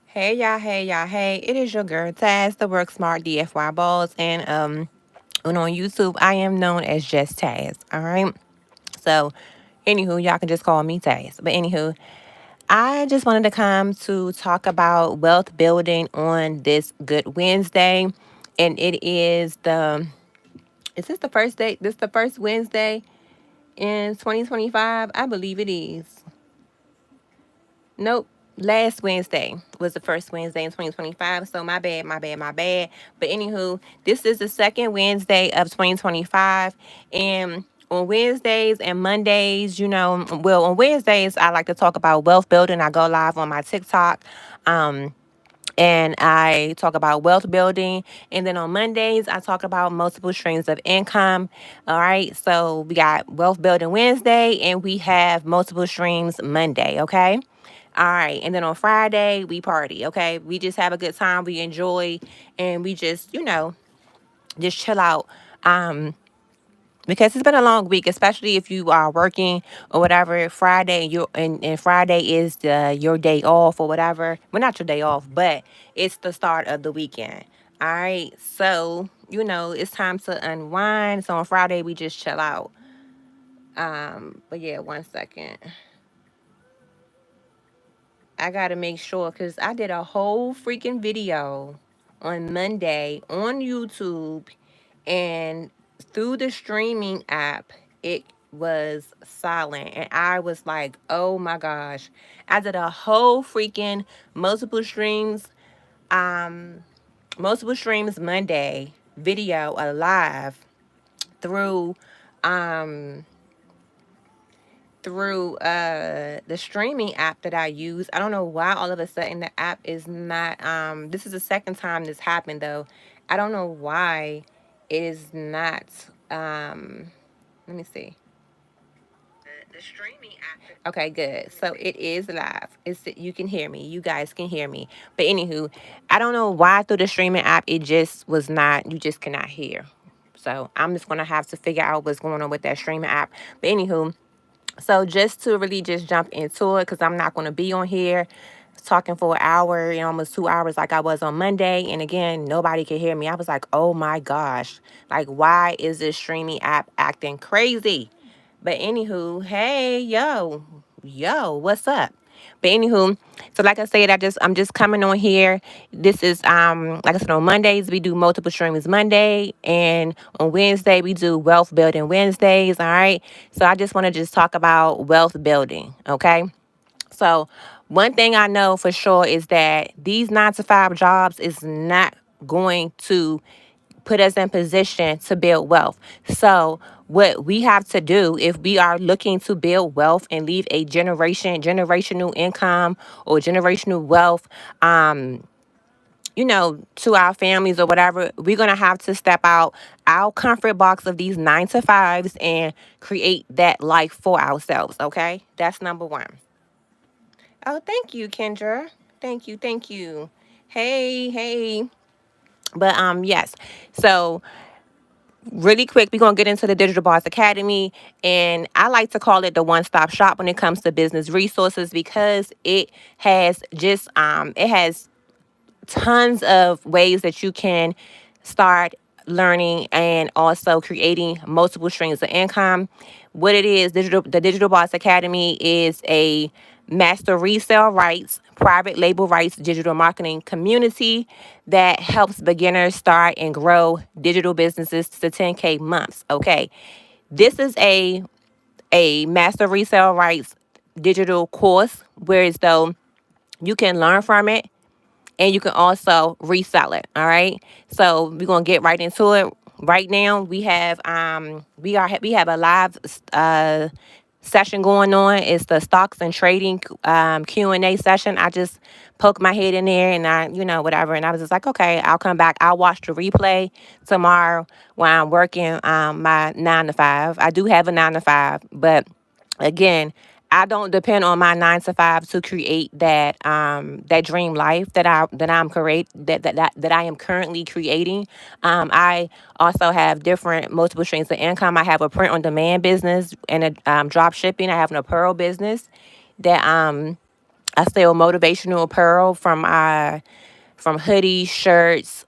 Hey y'all, hey y'all, hey. It is your girl Taz, the Work Smart DFY Balls, and and on YouTube I am known as just Taz. Alright. So anywho, y'all can just call me Taz. But anywho, I just wanted to come to talk about wealth building on this good Wednesday. And it is is this the first day? This the first Wednesday in 2025? I believe it is. Nope. Last Wednesday was the first Wednesday in 2025. So my bad, my bad, my bad. But anywho, this is the second Wednesday of 2025. And on Wednesdays and Mondays, well, on Wednesdays, I like to talk about wealth building. I go live on my TikTok. And I talk about wealth building. And then on Mondays, I talk about multiple streams of income. All right. So we got wealth building Wednesday and we have multiple streams Monday. Okay. All right. And then on Friday, we party. Okay. We just have a good time. We enjoy and we just, just chill out. Because it's been a long week, especially if you are working or whatever. Friday, and Friday is your day off or whatever. Well, not your day off, but it's the start of the weekend. All right, so it's time to unwind. So on Friday we just chill out. But yeah, 1 second. I gotta make sure because I did a whole freaking video on Monday on YouTube, and through the streaming app, it was silent. And I was like, oh my gosh. I did a whole freaking multiple streams, um, Monday video alive through um the streaming app that I use. I don't know why all of a sudden the app is not this is the second time this happened though. I don't know why it is not let me see. The streaming app. Okay, good. So it is live. You can hear me. You guys can hear me. But anywho, I don't know why through the streaming app it just was not, you just cannot hear. So I'm just gonna have to figure out what's going on with that streaming app. But anywho, so just to really just jump into it, because I'm not going to be on here talking for an hour and almost 2 hours like I was on Monday. And again, nobody could hear me. I was like, oh my gosh, like why is this streaming app acting crazy? But anywho, hey, what's up? But anywho, so like I said, I'm just coming on here. This is like I said, on Mondays we do multiple streams Monday, and on Wednesday we do wealth building Wednesdays. All right. So I just want to just talk about wealth building. Okay. So one thing I know for sure is that these 9 to 5 jobs is not going to put us in position to build wealth. So what we have to do if we are looking to build wealth and leave a generational income or generational wealth, to our families or whatever, we're going to have to step out our comfort box of these 9 to 5s and create that life for ourselves. Okay. That's number one. Oh, thank you, Kendra. Thank you. Thank you. Hey, hey. But yes. So really quick, we're going to get into the Digital Boss Academy. And I like to call it the one-stop shop when it comes to business resources, because it has it has tons of ways that you can start learning and also creating multiple streams of income. What it is, the Digital Boss Academy is a master resale rights, private label rights, digital marketing community that helps beginners start and grow digital businesses to 10K months. Okay. This is a master resale rights digital course, whereas though you can learn from it and you can also resell it. All right. So we're gonna get right into it. Right now, we have a live session going on. It's the stocks and trading Q&A session. I just poked my head in there and whatever. And I was just like, okay, I'll come back. I'll watch the replay tomorrow while I'm working my 9 to 5. I do have a 9 to 5, but again, I don't depend on my 9 to 5 to create that dream life that I am currently creating. I also have different multiple streams of income. I have a print on demand business and a drop shipping. I have an apparel business that I sell motivational apparel from hoodies, shirts,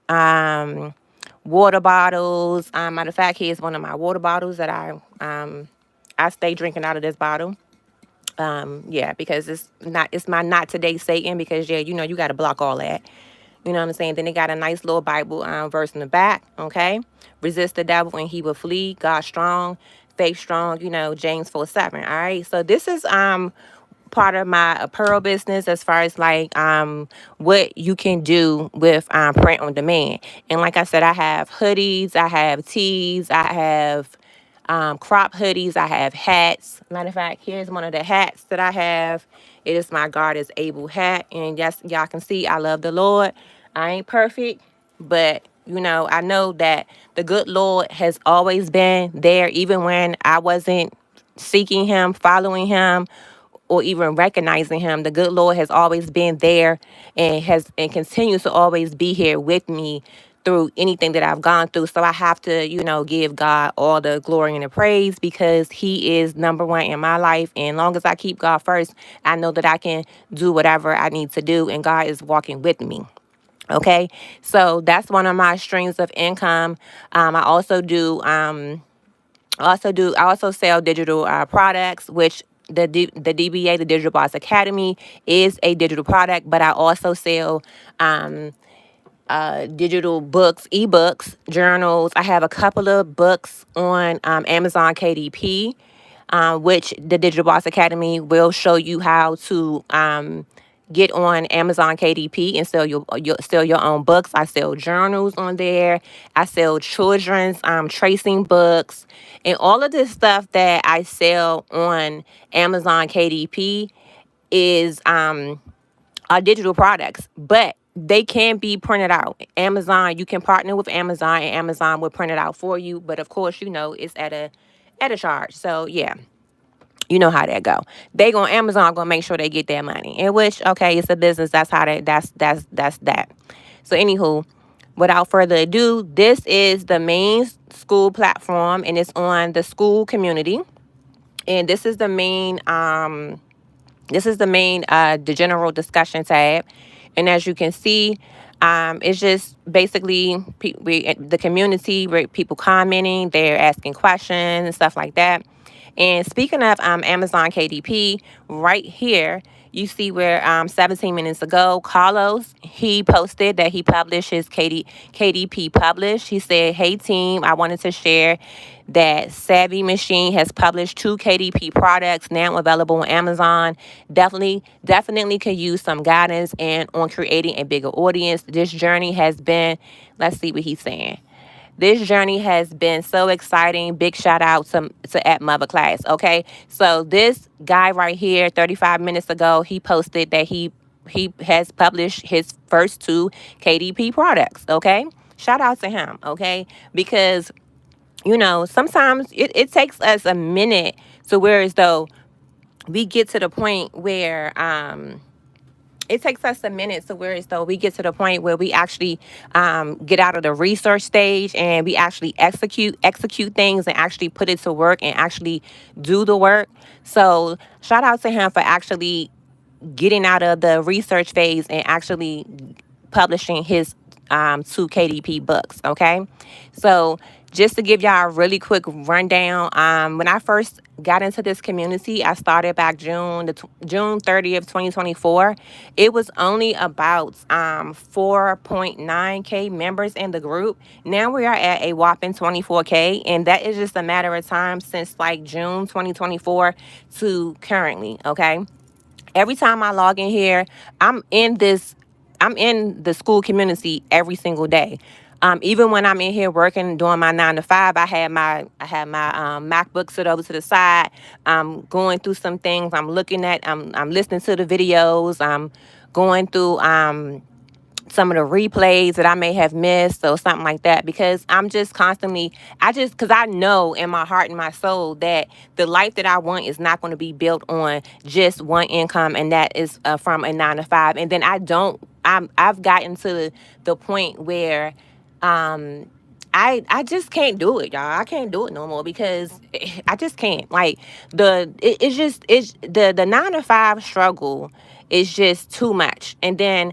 water bottles. Matter of fact, here's one of my water bottles that I stay drinking out of this bottle. Yeah, because it's my not today Satan, because you got to block all that. You know what I'm saying? Then they got a nice little Bible verse in the back. Okay, resist the devil and he will flee. God strong, faith strong. James 4:7. All right. So this is part of my apparel business, as far as like what you can do with print on demand. And like I said, I have hoodies, I have tees, I have crop hoodies, I have hats. Matter of fact, here's one of the hats that I have. It is my God is Able hat. And yes, y'all can see I love the Lord. I ain't perfect, but I know that the good Lord has always been there, even when I wasn't seeking him, following him, or even recognizing him. The good Lord has always been there and continues to always be here with me through anything that I've gone through. So I have to, give God all the glory and the praise, because he is number one in my life. And long as I keep God first, I know that I can do whatever I need to do, and God is walking with me. Okay, so that's one of my streams of income. I also sell digital products, which the DBA, the Digital Boss Academy, is a digital product. But I also sell digital books, ebooks, journals. I have a couple of books on Amazon KDP, which the Digital Boss Academy will show you how to get on Amazon KDP and sell your own books. I sell journals on there. I sell children's tracing books, and all of this stuff that I sell on Amazon KDP is are digital products, but they can be printed out. Amazon, you can partner with Amazon, and Amazon will print it out for you. But of course, it's at a charge. So yeah, you know how that go. Amazon gonna make sure they get their money. In which, okay, it's a business. That's how that's that. So anywho, without further ado, this is the main school platform, and it's on the school community. And the general discussion tab. And as you can see, it's just basically the community, where people commenting, they're asking questions and stuff like that. And speaking of Amazon KDP, right here, you see where 17 minutes ago, Carlos, he posted that he published his KDP published. He said, "Hey team, I wanted to share that Savvy Machine has published 2 KDP products now available on Amazon. Definitely could use some guidance and on creating a bigger audience. This journey has been," let's see what he's saying. "This journey has been so exciting. Big shout out to at Mother Class." Okay, so this guy right here, 35 minutes ago, he posted that he has published his first 2 KDP products. Okay, shout out to him. Okay, because sometimes it takes us a minute to where as though we get to the point where it takes us a minute to where as though we get to the point where we actually get out of the research stage, and we actually execute things and actually put it to work and actually do the work. So shout out to him for actually getting out of the research phase and actually publishing his 2 KDP books. Okay, so just to give y'all a really quick rundown, when I first got into this community, I started back June 30th, 2024. It was only about 4.9K members in the group. Now we are at a whopping 24K, and that is just a matter of time since like June 2024 to currently. Okay, every time I log in here, I'm in the school community every single day. Even when I'm in here working, doing my 9 to 5, I had my MacBook sit over to the side. I'm going through some things. I'm listening to the videos. I'm going through some of the replays that I may have missed or something like that, because I'm just constantly, because I know in my heart and my soul that the life that I want is not going to be built on just one income, and that is from a 9 to 5. And then I've gotten to the point where um, I just can't do it, y'all. I can't do it no more because I just can't. Like it's the 9 to 5 struggle is just too much. And then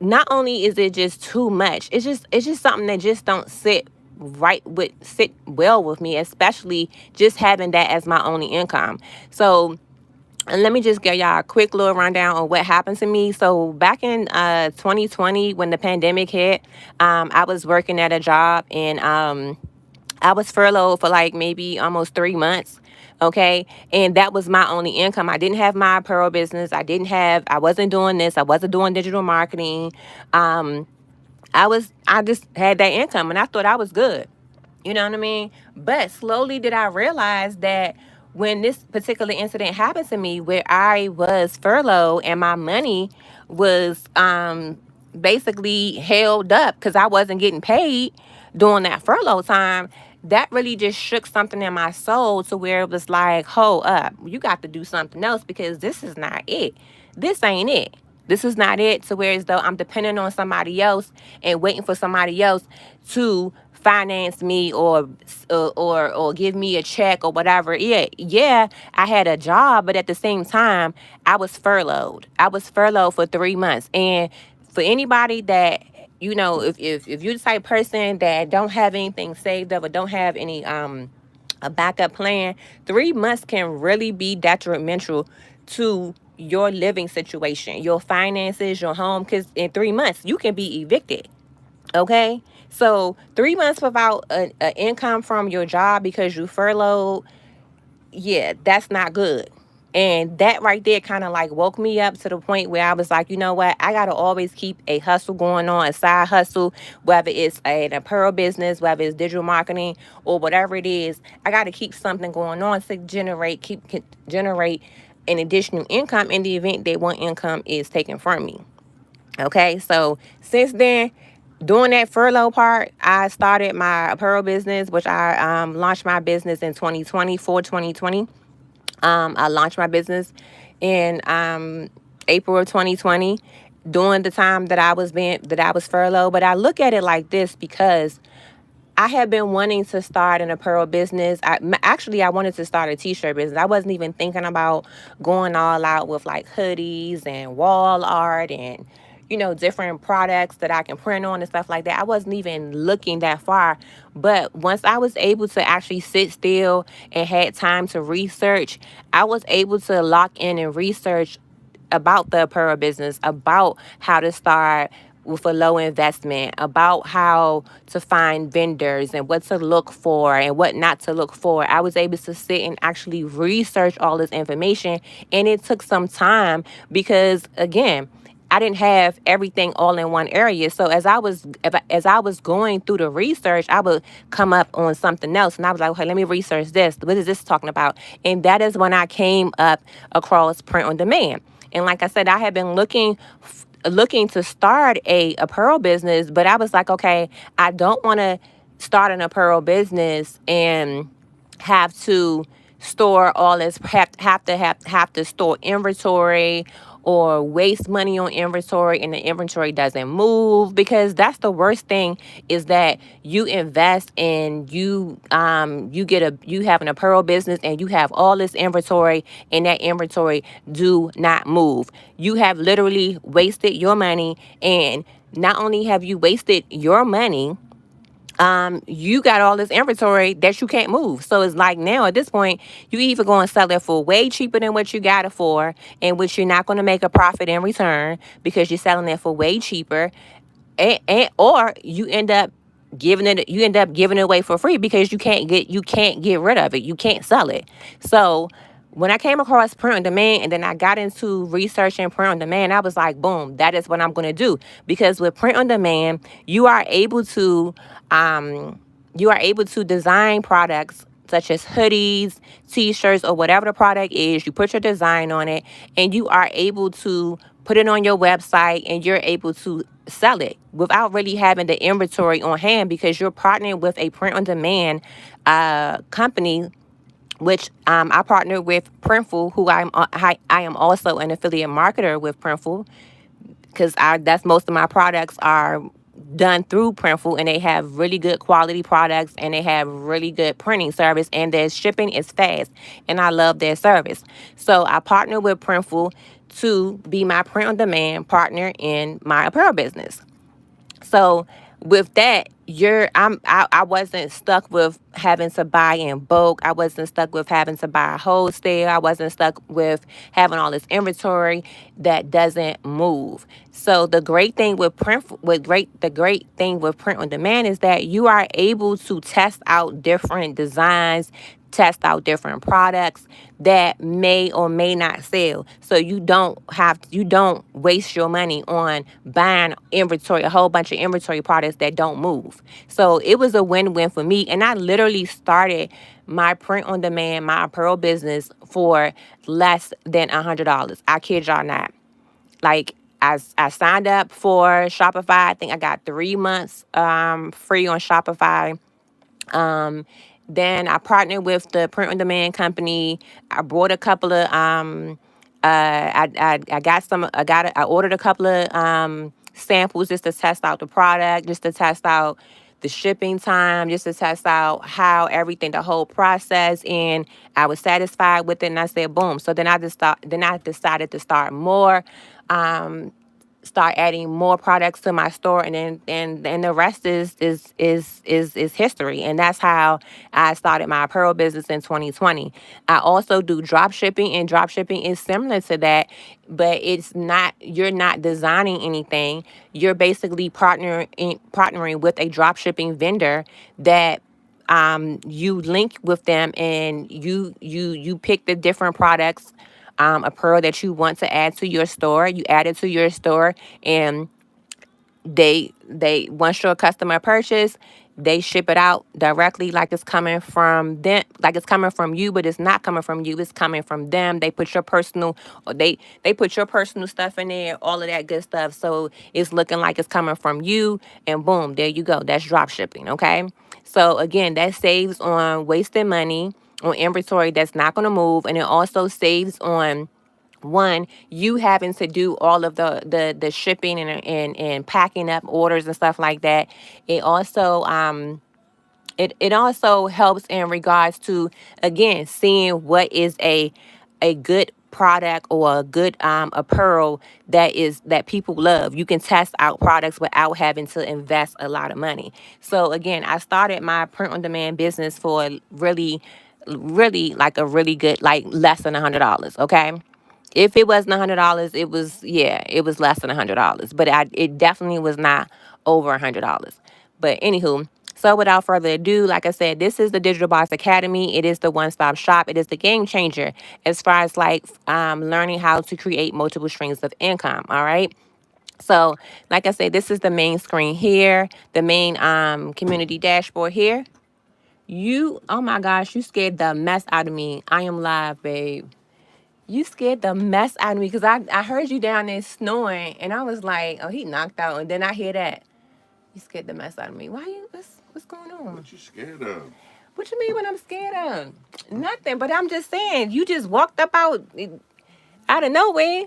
not only is it just too much, it's just something that just don't sit well with me, especially just having that as my only income. So and let me just give y'all a quick little rundown on what happened to me. So back in 2020, when the pandemic hit, I was working at a job, and I was furloughed for like maybe almost 3 months. Okay. And that was my only income. I didn't have my apparel business. I wasn't doing this. I wasn't doing digital marketing. Um, I just had that income, and I thought I was good. You know what I mean? But slowly did I realize that when this particular incident happened to me, where I was furloughed and my money was basically held up because I wasn't getting paid during that furlough time, that really just shook something in my soul to where it was like, hold up, you got to do something else, because this is not it. This ain't it. This is not it. To where as though I'm depending on somebody else and waiting for somebody else to finance me or give me a check or whatever. Yeah, I had a job, but at the same time, I was furloughed. I was furloughed for 3 months. And for anybody that, if you're the type of person that don't have anything saved up or don't have any a backup plan, 3 months can really be detrimental to your living situation, your finances, your home, because in 3 months you can be evicted. Okay. So 3 months without an income from your job because you furloughed, yeah, that's not good. And that right there kind of like woke me up to the point where I was like, you know what? I got to always keep a hustle going on, a side hustle, whether it's an apparel business, whether it's digital marketing or whatever it is. I got to keep something going on to generate an additional income in the event that one income is taken from me. Okay, so since then, doing that furlough part, I started my apparel business, which I launched my business in 2020, for 2020. I launched my business in April of 2020, during the time that I was furloughed. But I look at it like this, because I had been wanting to start an apparel business. Actually, I wanted to start a t-shirt business. I wasn't even thinking about going all out with like hoodies and wall art and, different products that I can print on and stuff like that. I wasn't even looking that far. But once I was able to actually sit still and had time to research, I was able to lock in and research about the apparel business, about how to start with a low investment, about how to find vendors and what to look for and what not to look for. I was able to sit and actually research all this information, and it took some time because, again, I didn't have everything all in one area. So as I was going through the research, I would come up on something else, and I was like, okay, let me research this. What is this talking about? And that is when I came up across print on demand. And like I said, I had been looking to start a apparel business, but I was like, okay, I don't want to start an apparel business and have to store all this, have to store inventory or waste money on inventory, and the inventory doesn't move. Because that's the worst thing, is that you invest and you have an apparel business and you have all this inventory, and that inventory do not move. You have literally wasted your money, and not only have you wasted your money, you got all this inventory that you can't move. So it's like, now at this point, you either going to sell it for way cheaper than what you got it for, in which you're not going to make a profit in return because you're selling it for way cheaper, or you end up giving it away for free because you can't get rid of it. You can't sell it. So when I came across print on demand and then I got into researching print on demand, I was like, boom, that is what I'm going to do. Because with print on demand, um, you are able to design products such as hoodies, t-shirts, or whatever the product is. You put your design on it and you are able to put it on your website and you're able to sell it without really having the inventory on hand because you're partnering with a print on demand company, which I partner with Printful, who I am also an affiliate marketer with Printful, because I that's most of my products are done through Printful, and they have really good quality products, and they have really good printing service, and their shipping is fast, and I love their service. So I partner with Printful to be my print on demand partner in my apparel business. So with that, I wasn't stuck with having to buy in bulk. I wasn't stuck with having to buy wholesale. I wasn't stuck with having all this inventory that doesn't move. So the great thing with print on demand is that you are able to test out different designs, test out different products that may or may not sell. So you don't waste your money on buying inventory, a whole bunch of inventory products that don't move. So it was a win-win for me. And I literally started my print on demand, my apparel business for less than $100. I kid y'all not. Like I signed up for Shopify. I think I got 3 months free on Shopify. um, then I partnered with the print on demand company. I bought a couple of I got some I ordered a couple of samples just to test out the product, just to test out the shipping time, just to test out how everything, the whole process, and I was satisfied with it. And I said, boom. So then I decided to um, start adding more products to my store, and then and the rest is history. And that's how I started my apparel business in 2020. I also do drop shipping, and drop shipping is similar to that, but it's not, you're not designing anything. You're basically partnering with a drop shipping vendor that you link with them, and you pick the different products, apparel that you want to add to your store. You add it to your store, and they once your customer purchase, they ship it out directly, like it's coming from them, like it's coming from you, but it's not coming from you, it's coming from them. They put your personal, or they put your personal stuff in there, all of that good stuff, so it's looking like it's coming from you, and boom, there you go. That's drop shipping. Okay, so again, that saves on wasting money on inventory that's not going to move, and it also saves on, one, you having to do all of the shipping and packing up orders and stuff like that. It also it also helps in regards to, again, seeing what is a good product or a good apparel that people love. You can test out products without having to invest a lot of money. So again, I started my print on demand business for really like a really good, like less than $100. Okay, if it wasn't $100, it was, yeah, it was less than $100. But it definitely was not over $100. But anywho, so without further ado, like I said, this is the Digital Boss Academy. It is the one-stop shop. It is the game changer as far as like learning how to create multiple streams of income. All right. So, like I said, this is the main screen here, the main community dashboard here. Oh my gosh, you scared the mess out of me. I am live, babe. You scared the mess out of me because I heard you down there snoring, and I was like, oh, he knocked out. And then I hear that. You scared the mess out of me. What's going on? What you scared of? What you mean what I'm scared of? Nothing, but I'm just saying, you just walked up out of nowhere,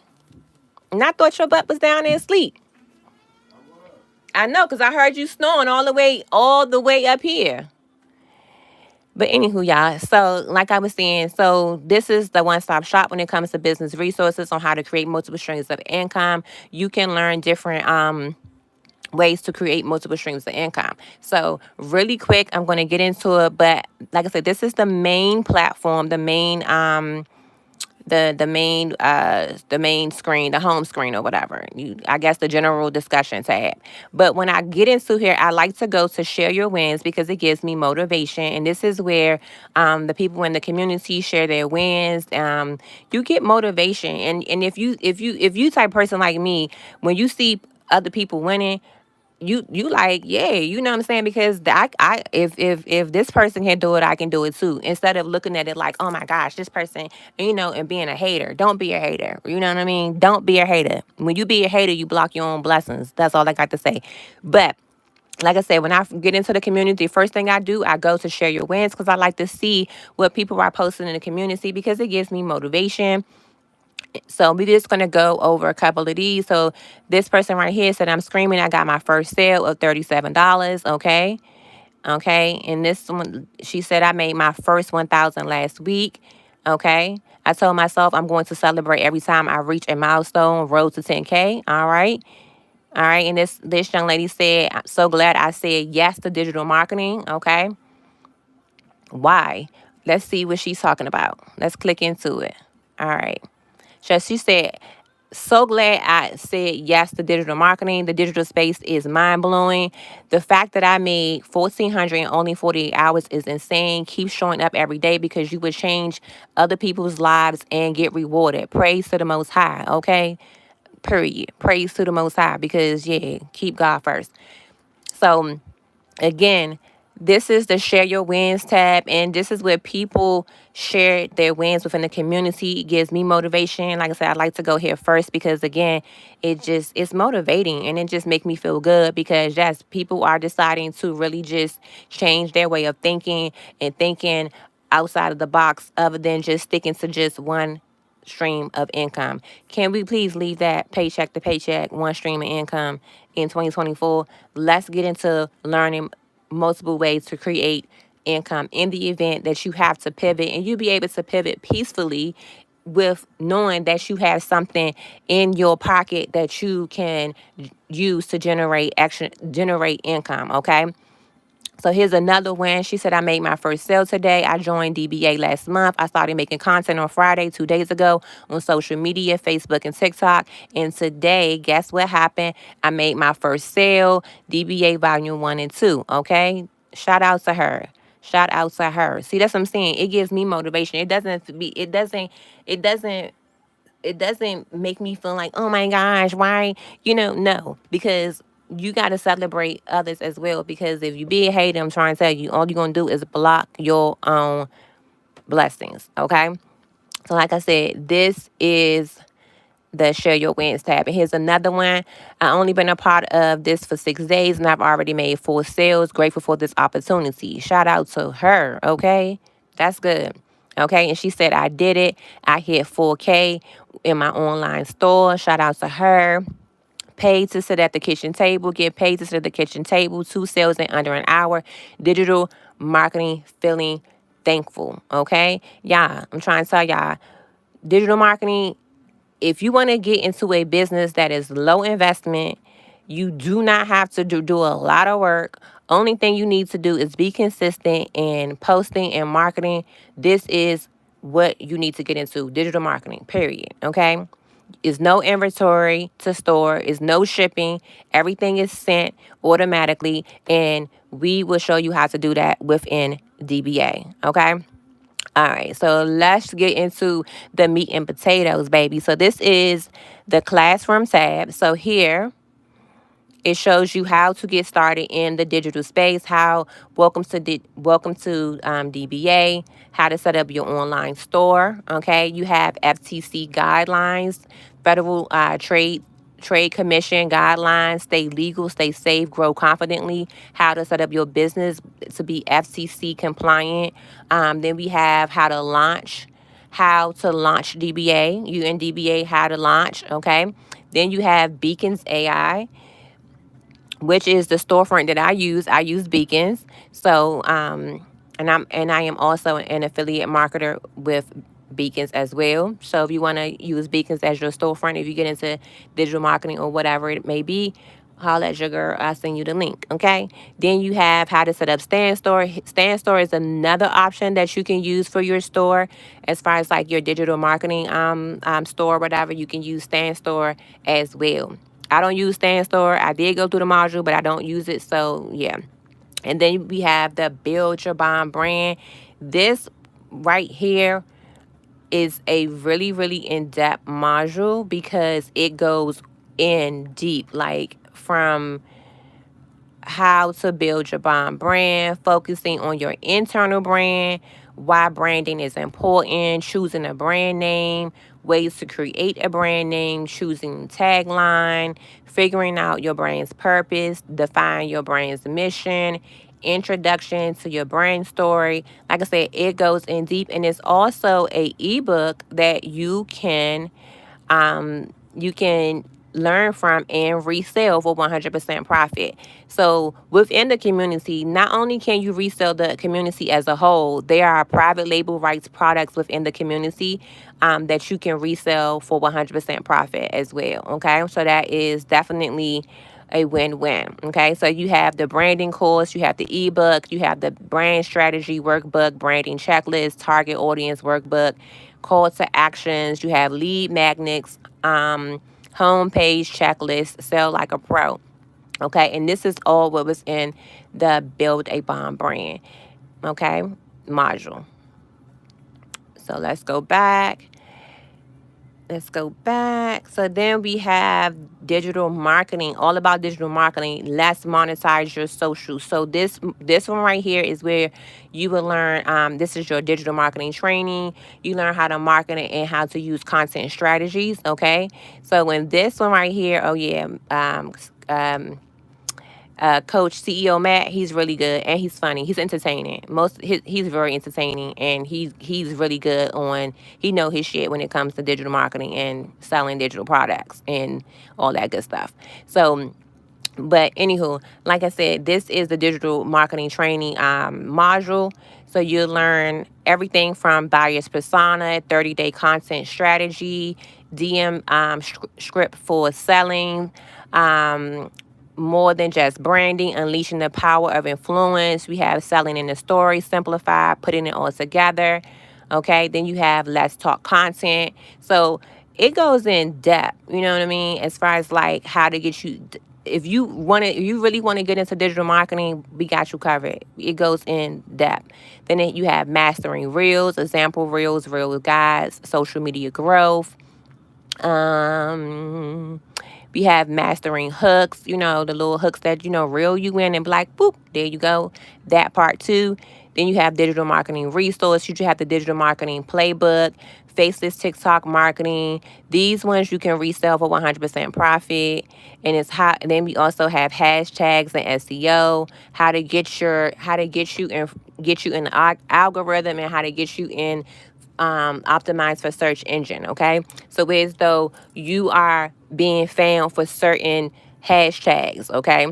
and I thought your butt was down there asleep. I know, because I heard you snoring all the way up here. But anywho, y'all, so like I was saying, so this is the one-stop shop when it comes to business resources on how to create multiple streams of income. You can learn different ways to create multiple streams of income. So really quick, I'm going to get into it. But like I said, this is the main platform, the main the main screen, the home screen or whatever. I guess the general discussion tab. But when I get into here, I like to go to share your wins because it gives me motivation. And this is where the people in the community share their wins. You get motivation. And if you type person like me, when you see other people winning, you like, yeah, you know what I'm saying? Because if this person can do it, I can do it too. Instead of looking at it like, oh my gosh, this person, and being a hater. Don't be a hater. You know what I mean? Don't be a hater. When you be a hater, you block your own blessings. That's all I got to say. But like I said, when I get into the community, first thing I do, I go to share your wins because I like to see what people are posting in the community because it gives me motivation. So we're just gonna go over a couple of these. So this person right here said, I'm screaming, I got my first sale of $37. Okay. Okay. And this one, she said, I made my first 1,000 last week. Okay. I told myself I'm going to celebrate every time I reach a milestone, road to 10K. All right. All right. And this young lady said, I'm so glad I said yes to digital marketing. Okay. Why? Let's see what she's talking about. Let's click into it. All right. So she said, so glad I said yes to digital marketing. The digital space is mind blowing. The fact that I made 1,400 in only 48 hours is insane. Keep showing up every day because you would change other people's lives and get rewarded. Praise to the Most High. Okay. Period. Praise to the Most High because yeah, keep God first. So again, this is the share your wins tab, and this is where people share their wins within the community. It gives me motivation. Like I said, I like to go here first because again, it's motivating and it just make me feel good because yes, people are deciding to really just change their way of thinking and thinking outside of the box other than just sticking to just one stream of income. Can we please leave that paycheck to paycheck, one stream of income in 2024? Let's get into learning multiple ways to create income in the event that you have to pivot, and you'll be able to pivot peacefully with knowing that you have something in your pocket that you can use to generate income. Okay. So here's another one. She said, I made my first sale today. I joined DBA last month. I started making content on Friday, 2 days ago, on social media, Facebook and TikTok. And today, guess what happened? I made my first sale, DBA Volume 1 and 2. Okay. Shout out to her. Shout out to her. See, that's what I'm saying. It gives me motivation. It doesn't make me feel like, oh my gosh, why, no, because you got to celebrate others as well. Because if you be a hater, I'm trying to tell you, all you're going to do is block your own blessings. Okay. So, like I said, this is the share your wins tab. And here's another one. I only been a part of this for 6 days and I've already made 4 sales. Grateful for this opportunity. Shout out to her. Okay. That's good. Okay. And she said, I did it. I hit 4K in my online store. Shout out to her. Paid to sit at the kitchen table. Get paid to sit at the kitchen table. 2 sales in under an hour. Digital marketing, feeling thankful. Okay. Yeah. I'm trying to tell y'all, digital marketing, if you want to get into a business that is low investment, you do not have to do a lot of work. Only thing you need to do is be consistent in posting and marketing. This is what you need to get into, digital marketing, period. Okay? Is no inventory to store, is no shipping. Everything is sent automatically, and we will show you how to do that within DBA. Okay? All right, so let's get into the meat and potatoes, baby. So this is the classroom tab. So here it shows you how to get started in the digital space. Welcome to DBA. How to set up your online store. Okay, you have FTC guidelines, federal trade commission guidelines. Stay legal, stay safe, grow confidently. How to set up your business to be FCC compliant. Then we have how to launch DBA. You in DBA, how to launch. Okay. Then you have Beacons AI, which is the storefront that I use. I use Beacons. So, I am also an affiliate marketer with Beacons as well. So if you want to use Beacons as your storefront, if you get into digital marketing or whatever it may be, holla at your girl. I'll send you the link. Okay. Then you have how to set up stand store. Stand store is another option that you can use for your store, as far as like your digital marketing store, whatever. You can use stand store as well. I don't use stand store. I did go through the module, but I don't use it. So yeah. And then we have the build your bomb brand. This right here is a really, really in-depth module because it goes in deep, like from how to build your bomb brand, focusing on your internal brand, why branding is important, choosing a brand name, ways to create a brand name, choosing tagline, figuring out your brand's purpose, define your brand's mission, introduction to your brand story. Like I said, it goes in deep, and it's also a ebook that you can learn from and resell for 100% profit. So within the community, not only can you resell the community as a whole, there are private label rights products within the community that you can resell for 100% profit as well. Okay, so that is definitely a win-win. Okay, so you have the branding course, you have the ebook, you have the brand strategy workbook, branding checklist, target audience workbook, call to actions, you have lead magnets, homepage checklist, sell like a pro. Okay, and this is all what was in the build a bomb brand, okay, module. So let's go back. Let's go back. So then we have digital marketing, all about digital marketing. Let's monetize your social. So this one right here is where you will learn. This is your digital marketing training. You learn how to market it and how to use content strategies. Okay. So when this one right here, oh yeah, Coach CEO Matt, he's really good and he's funny. He's entertaining. He's very entertaining, and he's really good on, he know his shit when it comes to digital marketing and selling digital products and all that good stuff. So, but anywho, like I said, this is the digital marketing training module. So you'll learn everything from buyer's persona, 30-day content strategy, DM script for selling, more than just branding, unleashing the power of influence. We have selling in the story, simplify, putting it all together. Okay, then you have let's talk content. So it goes in depth, you know what I mean, as far as like how to get you, if you want to, if you really want to get into digital marketing, we got you covered. It goes in depth. Then you have mastering reels, example reels, reel guides, social media growth. um we have mastering hooks, the little hooks that, reel you in and be like, boop, there you go. That part too. Then you have digital marketing resource. You have the digital marketing playbook, faceless TikTok marketing. These ones you can resell for 100% profit. And it's hot. And then we also have hashtags and SEO, how to get you in the algorithm, and how to get you in optimized for search engine. Okay, so as though you are being found for certain hashtags. Okay,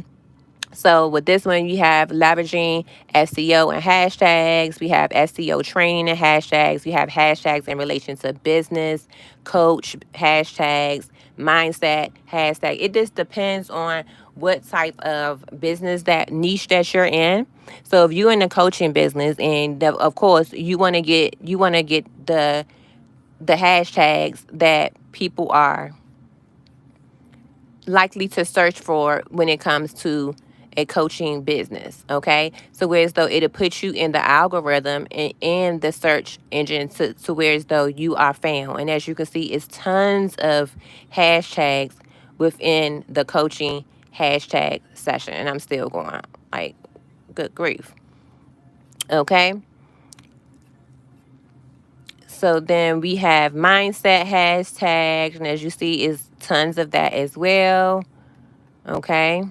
so with this one, you have leveraging SEO and hashtags. We have SEO training and hashtags. We have hashtags in relation to business, coach hashtags, mindset hashtag. It just depends on what type of business, that niche that you're in. So if you're in the coaching business, and of course you want to get the hashtags that people are likely to search for when it comes to a coaching business. Okay, so whereas though it'll put you in the algorithm and in the search engine to whereas though you are found. And as you can see, it's tons of hashtags within the coaching hashtag session, and I'm still going, like, good grief. Okay, so then we have mindset hashtags, and as you see, is tons of that as well. Okay,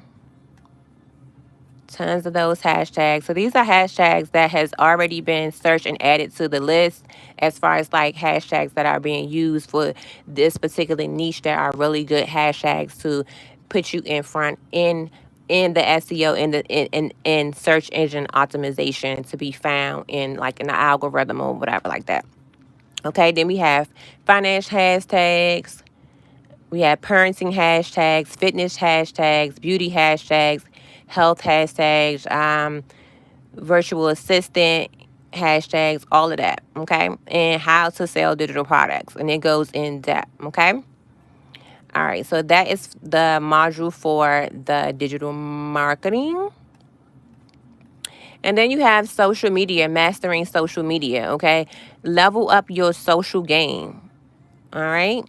tons of those hashtags. So these are hashtags that has already been searched and added to the list, as far as like hashtags that are being used for this particular niche, that are really good hashtags to put you in front in the SEO, in search engine optimization, to be found in like in the algorithm or whatever like that. Okay, then we have finance hashtags. We have parenting hashtags, fitness hashtags, beauty hashtags, health hashtags, virtual assistant hashtags, all of that, okay? And how to sell digital products. And it goes in depth, okay? All right, so that is the module for the digital marketing. And then you have social media, mastering social media, okay? Level up your social game, all right?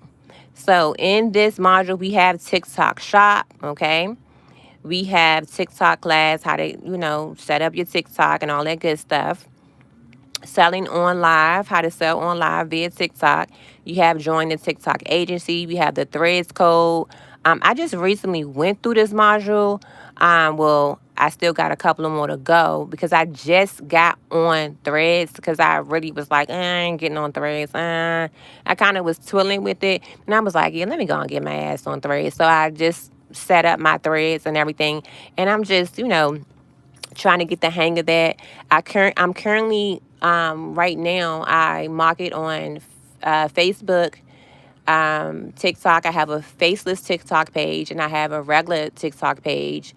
So in this module, we have TikTok shop, okay? We have TikTok class, how to, set up your TikTok and all that good stuff. Selling on live, how to sell on live via TikTok. You have joined the TikTok agency. We have the threads code. I just recently went through this module. Well, I still got a couple of more to go because I just got on threads because I really was like, I ain't getting on threads. I kind of was twirling with it. And I was like, yeah, let me go and get my ass on threads. So I just set up my threads and everything. And I'm just, trying to get the hang of that. I'm currently right now I market on Facebook, TikTok. I have a faceless TikTok page and I have a regular TikTok page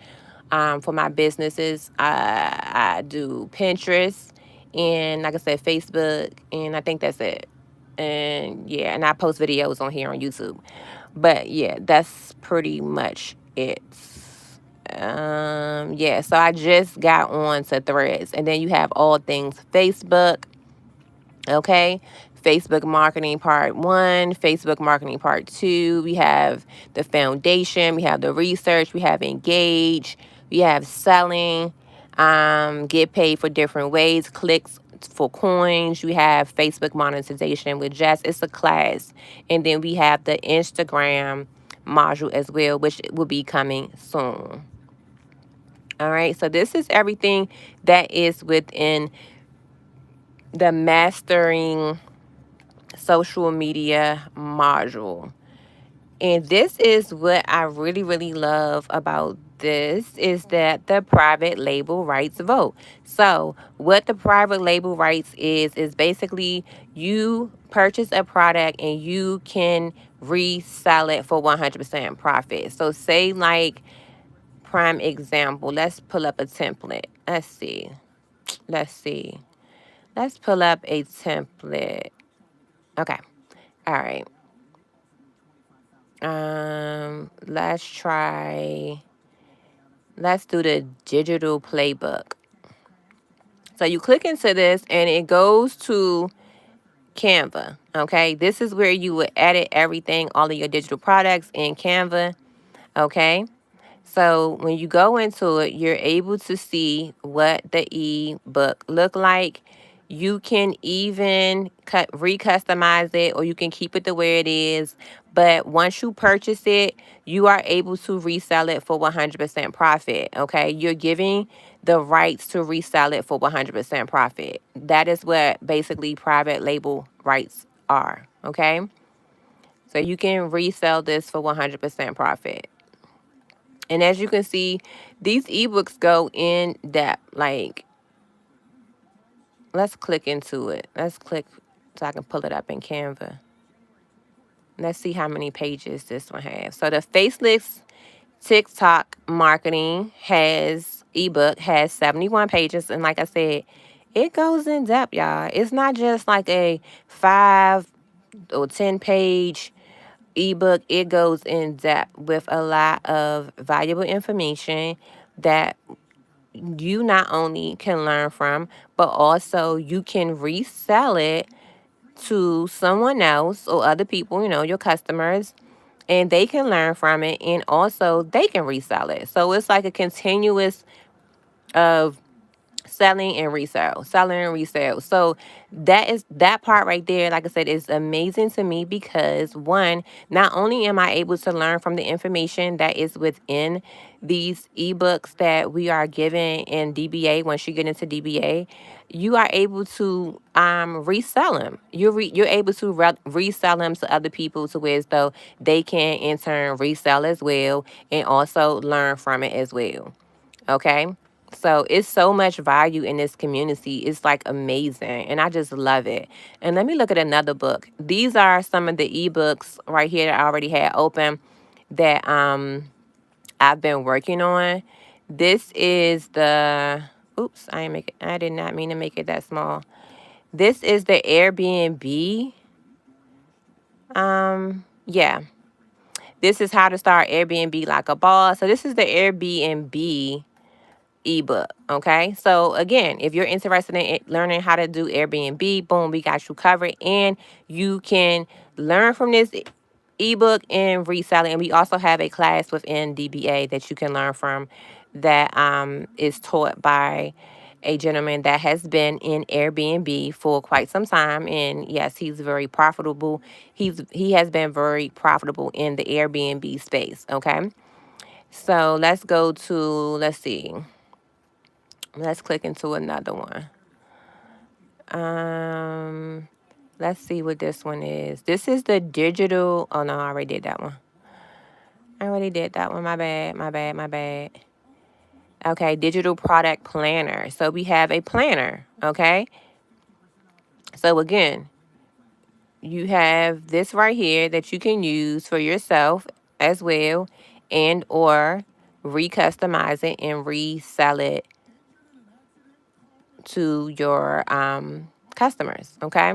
for my businesses. I do Pinterest and, like I said, Facebook, and I think that's it. And yeah, and I post videos on here on YouTube. But yeah, that's pretty much it. Yeah, so I just got on to threads, and then you have all things Facebook, okay? Facebook marketing part 1, Facebook marketing part 2. We have the foundation, we have the research, we have engage, we have selling, get paid for different ways, clicks for coins. We have Facebook monetization with Jess. It's a class. And then we have the Instagram module as well, which will be coming soon. All right, so this is everything that is within the mastering social media module. And this is what I really, really love about this is that the private label rights vote. So what the private label rights is basically you purchase a product and you can resell it for 100% profit. So say like prime example, let's pull up a template. Let's see. Let's pull up a template. Okay. All right. Let's do the digital playbook. So you click into this and it goes to Canva. Okay. This is where you would edit everything, all of your digital products in Canva. Okay. So when you go into it, you're able to see what the ebook look like. You can even recustomize it, or you can keep it the way it is. But once you purchase it, you are able to resell it for 100% profit. Okay, you're giving the rights to resell it for 100% profit. That is what basically private label rights are. Okay, so you can resell this for 100% profit. And as you can see, these ebooks go in depth. Like, let's click into it. Let's click so I can pull it up in Canva. Let's see how many pages this one has. So the Faceless TikTok Marketing ebook has 71 pages. And like I said, it goes in depth, y'all. It's not just like a 5 or 10 page ebook. It goes in depth with a lot of valuable information that you not only can learn from, but also you can resell it to someone else or other people, your customers, and they can learn from it, and also they can resell it. So it's like a continuous of selling and resale, selling and resale. So that part right there, like I said, is amazing to me because one, not only am I able to learn from the information that is within these ebooks that we are given in DBA. Once you get into DBA, you are able to resell them. You're able to resell them to other people to where as though they can in turn resell as well and also learn from it as well. Okay. So it's so much value in this community. It's like amazing. And I just love it. And let me look at another book. These are some of the ebooks right here that I already had open that I've been working on. This is the oops, I did not mean to make it that small. This is the Airbnb. Yeah. This is how to start Airbnb like a boss. So this is the Airbnb ebook. Okay. So again, if you're interested in learning how to do Airbnb, boom, we got you covered. And you can learn from this ebook and resell it. And we also have a class within DBA that you can learn from that is taught by a gentleman that has been in Airbnb for quite some time. And yes, he's very profitable. He has been very profitable in the Airbnb space. Okay. So let's go to, let's see. Let's click into another one. Let's see what this one is. This is the digital. Oh no, I already did that one. I already did that one. My bad. My bad. My bad. Okay, digital product planner. So we have a planner. Okay. So again, you have this right here that you can use for yourself as well, and or recustomize it and resell it to your customers. Okay.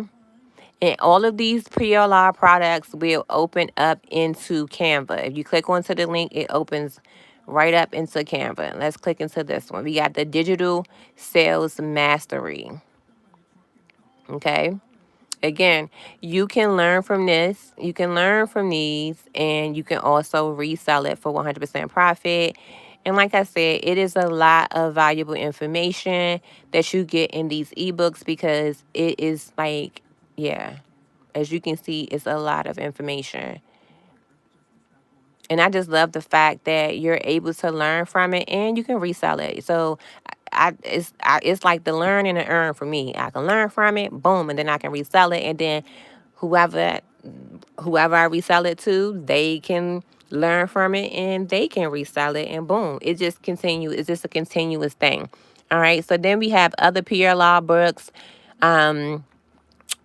And all of these pre-OLR products will open up into Canva. If you click onto the link, it opens right up into Canva. Let's click into this one. We got the digital sales mastery. Okay. Again, you can learn from this. You can learn from these, and you can also resell it for 100% profit. And like I said, it is a lot of valuable information that you get in these ebooks because it is like, yeah, as you can see, it's a lot of information. And I just love the fact that you're able to learn from it and you can resell it. So it's like the learn and the earn for me. I can learn from it, boom, and then I can resell it. And then whoever I resell it to, they can learn from it and they can resell it, and boom, it just continue. It's just a continuous thing. All right. So then we have other PLR books.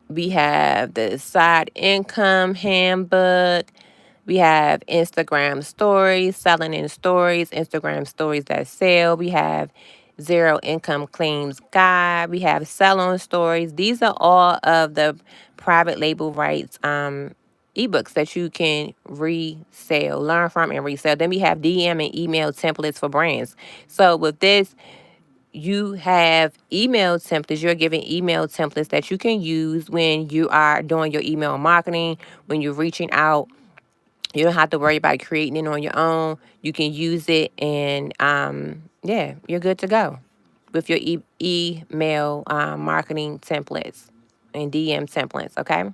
We have the side income handbook. We have Instagram stories, selling in stories, Instagram stories that sell. We have zero income claims guide. We have sell on stories. These are all of the private label rights ebooks that you can resell, learn from and resell. Then we have DM and email templates for brands. So with this, you have email templates. You're giving email templates that you can use when you are doing your email marketing, when you're reaching out. You don't have to worry about creating it on your own. You can use it, and yeah, you're good to go with your email marketing templates and DM templates. Okay.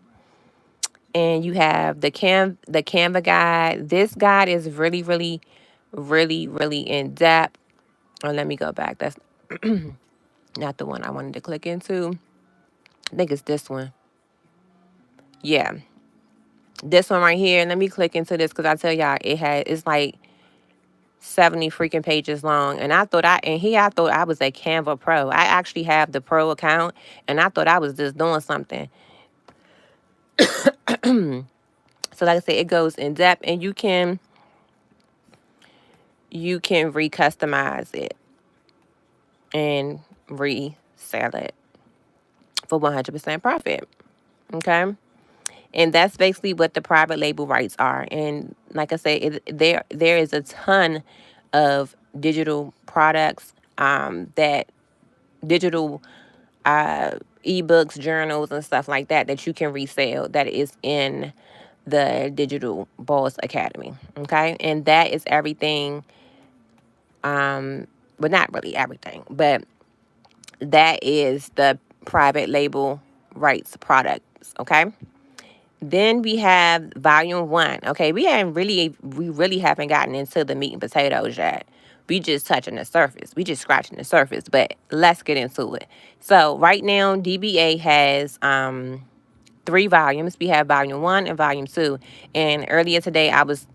And you have the Canva guide. This guide is really, really, really, really in depth. Oh, let me go back. That's not the one I wanted to click into. I think it's this one. Yeah. This one right here. Let me click into this because I tell y'all it's like 70 freaking pages long. And I thought I was a Canva Pro. I actually have the Pro account and I thought I was just doing something. So like I said, it goes in depth and you can recustomize it and resell it for 100% profit. Okay. And that's basically what the private label rights are. And like I said, there is a ton of digital products, that digital ebooks, journals, and stuff like that you can resell that is in the Digital Boss Academy. Okay. And that is everything. But not really everything, but that is the private label rights products. Okay. Then we have volume 1. Okay, we really haven't gotten into the meat and potatoes yet. We just touching the surface. We just scratching the surface, but let's get into it. So right now, DBA has 3 volumes. We have volume 1 and volume 2. And earlier today, I was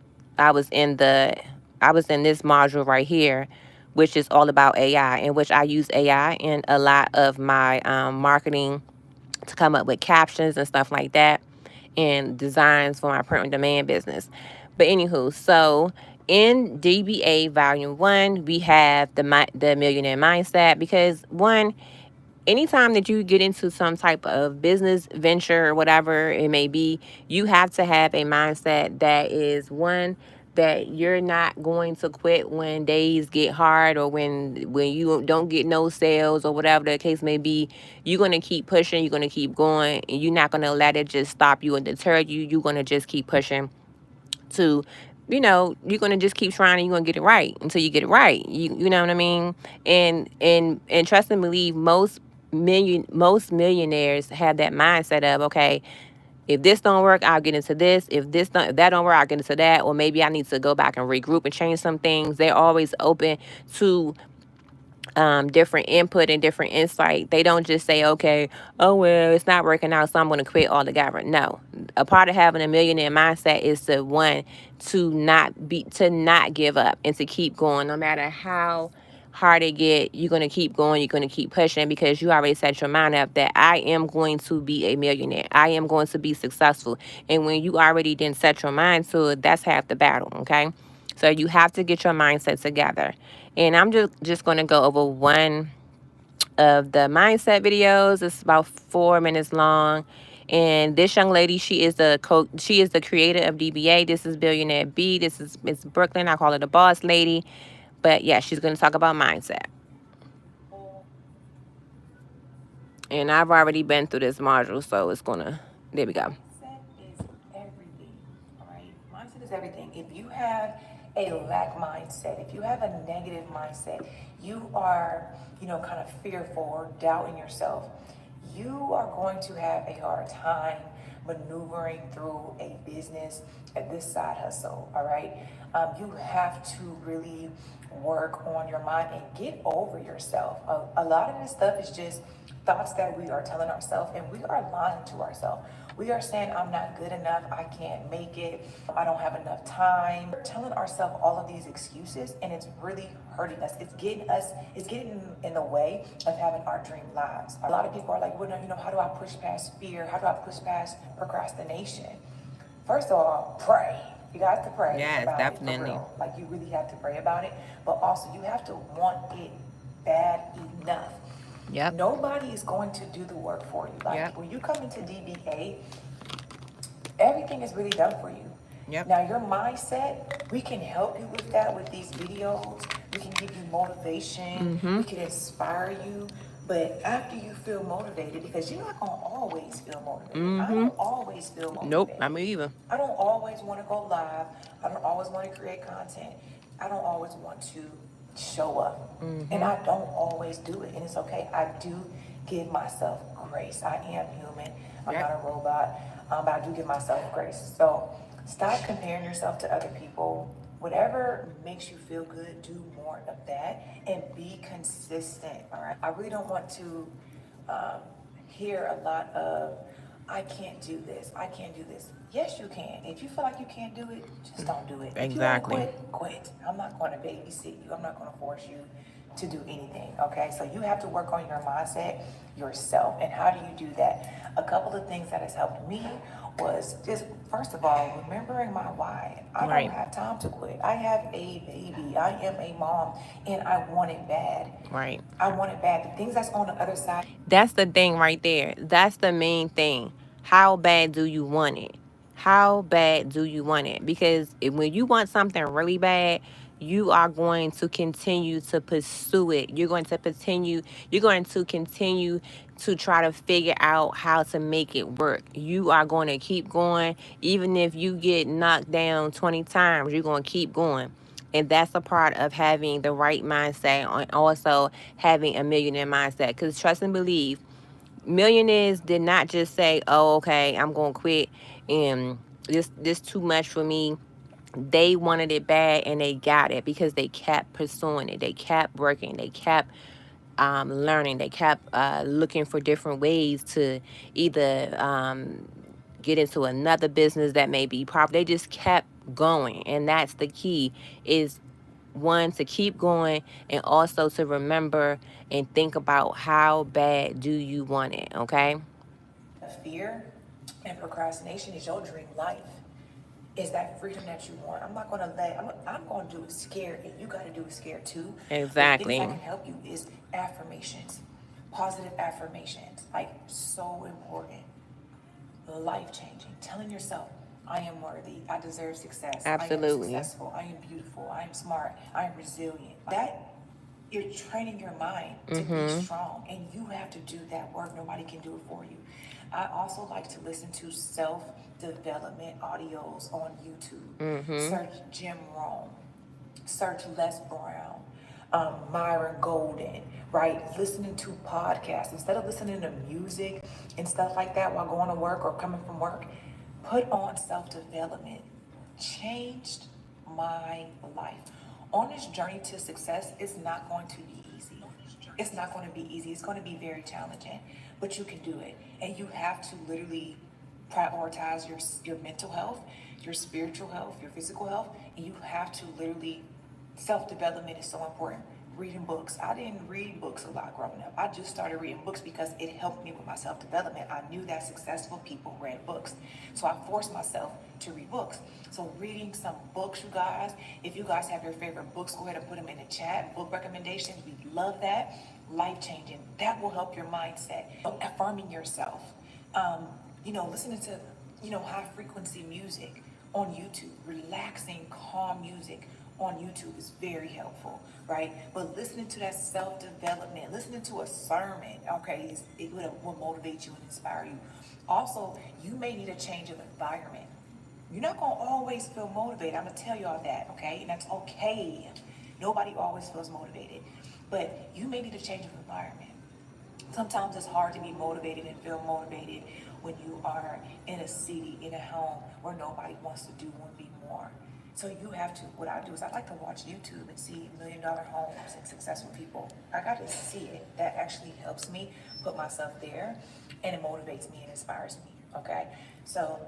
in this module right here, which is all about AI, in which I use AI in a lot of my marketing to come up with captions and stuff like that and designs for my print on demand business. But anywho, so in DBA Volume 1, we have the millionaire mindset, because one, anytime that you get into some type of business venture or whatever it may be, you have to have a mindset that is one, that you're not going to quit when days get hard, or when you don't get no sales, or whatever the case may be. You're going to keep pushing, you're going to keep going, and you're not going to let it just stop you and deter you. You're going to just keep pushing to, you're gonna just keep trying, and you're gonna get it right until you get it right. You know what I mean? And trust and believe, most millionaires have that mindset of, okay, if this don't work, I'll get into this. If that don't work, I'll get into that. Or maybe I need to go back and regroup and change some things. They're always open to different input and different insight. They don't just say, okay, oh, well, it's not working out, so I'm going to quit altogether. No. A part of having a millionaire mindset is to, one, to not give up and to keep going. No matter how hard it get, you're going to keep going, you're going to keep pushing, because you already set your mind up that I am going to be a millionaire. I am going to be successful. And when you already didn't set your mind to it, that's half the battle, okay? So you have to get your mindset together. And I'm just going to go over one of the mindset videos. It's about 4 minutes long. And this young lady, she is the creator of DBA. This is Billionaire B. This is Miss Brooklyn. I call her the boss lady. But yeah, she's going to talk about mindset. And I've already been through this module, so it's going to, there we go. Mindset is everything, all right? Mindset is everything. If you have a lack mindset, if you have a negative mindset, you are, kind of fearful or doubting yourself, you are going to have a hard time maneuvering through a business at this side hustle, all right? You have to really work on your mind and get over yourself. A lot of this stuff is just thoughts that we are telling ourselves, and we are lying to ourselves. We are saying, I'm not good enough, I can't make it, I don't have enough time. We're telling ourselves all of these excuses, and it's really hurting us. It's getting in the way of having our dream lives. A lot of people are like, well, no, how do I push past fear? How do I push past procrastination? First of all, pray. You got to pray. Yes, about definitely. it for real. Like, you really have to pray about it, but also you have to want it bad enough. Yep. Nobody is going to do the work for you. Like, Yep. when you come into DBA, everything is really done for you. Yep. Now, your mindset, we can help you with that with these videos. We can give you motivation. We can inspire you. But after you feel motivated, because you're not going to always feel motivated. I don't always feel motivated. Nope, not me either. I don't always want to go live. I don't always want to create content. I don't always want to show up. And I don't always do it. And it's okay. I do give myself grace. I am human. I'm not a robot. But I do give myself grace. So stop comparing yourself to other people. Whatever makes you feel good, do more of that and be consistent. All right. I really don't want to hear a lot of, I can't do this. I can't do this. Yes, you can. If you feel like you can't do it, just don't do it. Exactly. If you want to quit. I'm not going to babysit you. I'm not going to force you to do anything. Okay. So you have to work on your mindset yourself. And how do you do that? A couple of things that has helped me was just, first of all, remembering my why. I Right. don't have time to quit. I have a baby. I am a mom, and I want it bad. Right. I want it bad. The things that's on the other side. That's the thing right there. That's the main thing. How bad do you want it? How bad do you want it? Because when you want something really bad, you are going to continue to pursue it. You're going to continue to try to figure out how to make it work. You are going to keep going. Even if you get knocked down 20 times, you're going to keep going. And that's a part of having the right mindset, and also having a millionaire mindset. Because trust and believe, millionaires did not just say, oh, okay, I'm going to quit and this too much for me. They wanted it bad, and they got it because they kept pursuing it. They kept working. They kept learning. They kept looking for different ways to either get into another business that may be profitable. They just kept going, and that's the key, is one, to keep going, and also to remember and think about how bad do you want it, okay? Fear and procrastination is your dream life. Is that freedom that you want. I'm not gonna let, I'm gonna do it scared, and you gotta do it scared too. But things that Exactly. can help you is affirmations, positive affirmations, like so important, life changing. Telling yourself, I am worthy, I deserve success, I am Absolutely. successful, I am beautiful, I am smart, I am resilient. That you're training your mind to be Mm-hmm. strong, and you have to do that work. Nobody can do it for you. I also like to listen to self development audios on YouTube. Mm-hmm. Search Jim Rohn, search Les Brown, Myron Golden, right? Listening to podcasts instead of listening to music and stuff like that while going to work or coming from work. Put on self development. Changed my life. On this journey to success, it's not going to be easy. It's not going to be easy. It's going to be very challenging, but you can do it. And you have to literally prioritize your mental health, your spiritual health, your physical health, and you have to literally, self development is so important. Reading books. I didn't read books a lot growing up. I just started reading books because it helped me with my self development. I knew that successful people read books. So I forced myself to read books. So reading some books, you guys, if you guys have your favorite books, go ahead and put them in the chat. Book recommendations, we love that. Life changing. That will help your mindset. Affirming yourself. Listening to, high frequency music on YouTube, relaxing, calm music on YouTube is very helpful, right? But listening to that self development, listening to a sermon, okay, will motivate you and inspire you. Also, you may need a change of environment. You're not gonna always feel motivated. I'm gonna tell y'all that, okay? And that's okay. Nobody always feels motivated, but you may need a change of environment. Sometimes it's hard to be motivated and feel motivated when you are in a city, in a home where nobody wants to do one be more. So you have to, what I do is I like to watch YouTube and see $1 million homes and successful people. I got to see it. That actually helps me put myself there, and it motivates me and inspires me. Okay. So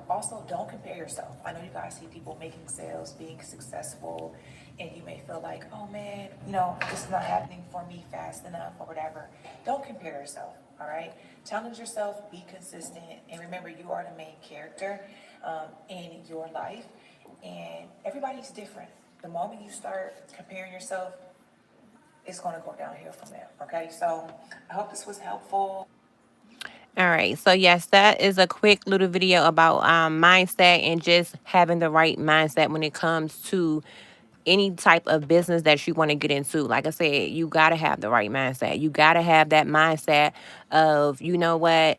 also, don't compare yourself. I know you guys see people making sales, being successful, and you may feel like, oh man, this is not happening for me fast enough or whatever. Don't compare yourself, all right? Challenge yourself, be consistent, and remember you are the main character in your life, and everybody's different. The moment you start comparing yourself, it's going to go downhill from there, okay? So I hope this was helpful. All right. So yes, that is a quick little video about mindset and just having the right mindset when it comes to any type of business that you want to get into. Like I said, you got to have the right mindset. You got to have that mindset of, you know what?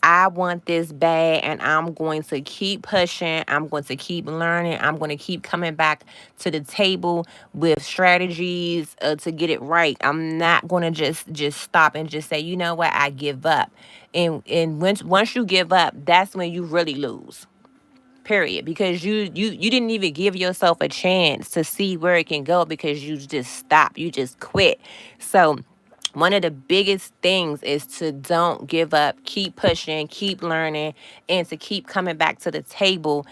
I want this bad, and I'm going to keep pushing. I'm going to keep learning. I'm going to keep coming back to the table with strategies to get it right. I'm not going to just stop and just say, you know what, I give up. And once you give up, that's when you really lose. Period. Because you didn't even give yourself a chance to see where it can go because you just stopped. You just quit. So one of the biggest things is to don't give up, keep pushing, keep learning, and to keep coming back to the table.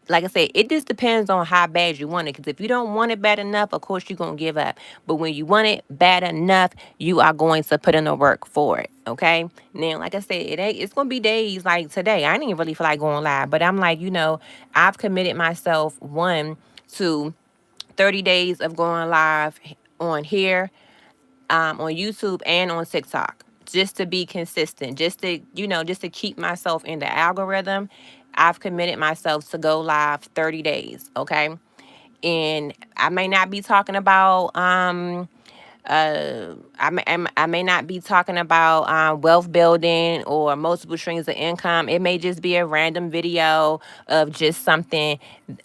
Like I said, it just depends on how bad you want it. Because if you don't want it bad enough, of course you're gonna give up. But when you want it bad enough, you are going to put in the work for it. Okay. Now, like I said, it's gonna be days like today. I didn't even really feel like going live, but I'm like, I've committed myself to 30 days of going live on here, on YouTube and on TikTok, just to be consistent, just to keep myself in the algorithm. I've committed myself to go live 30 days, okay? And I may not be talking about I may not be talking about wealth building or multiple streams of income. It may just be a random video of just something,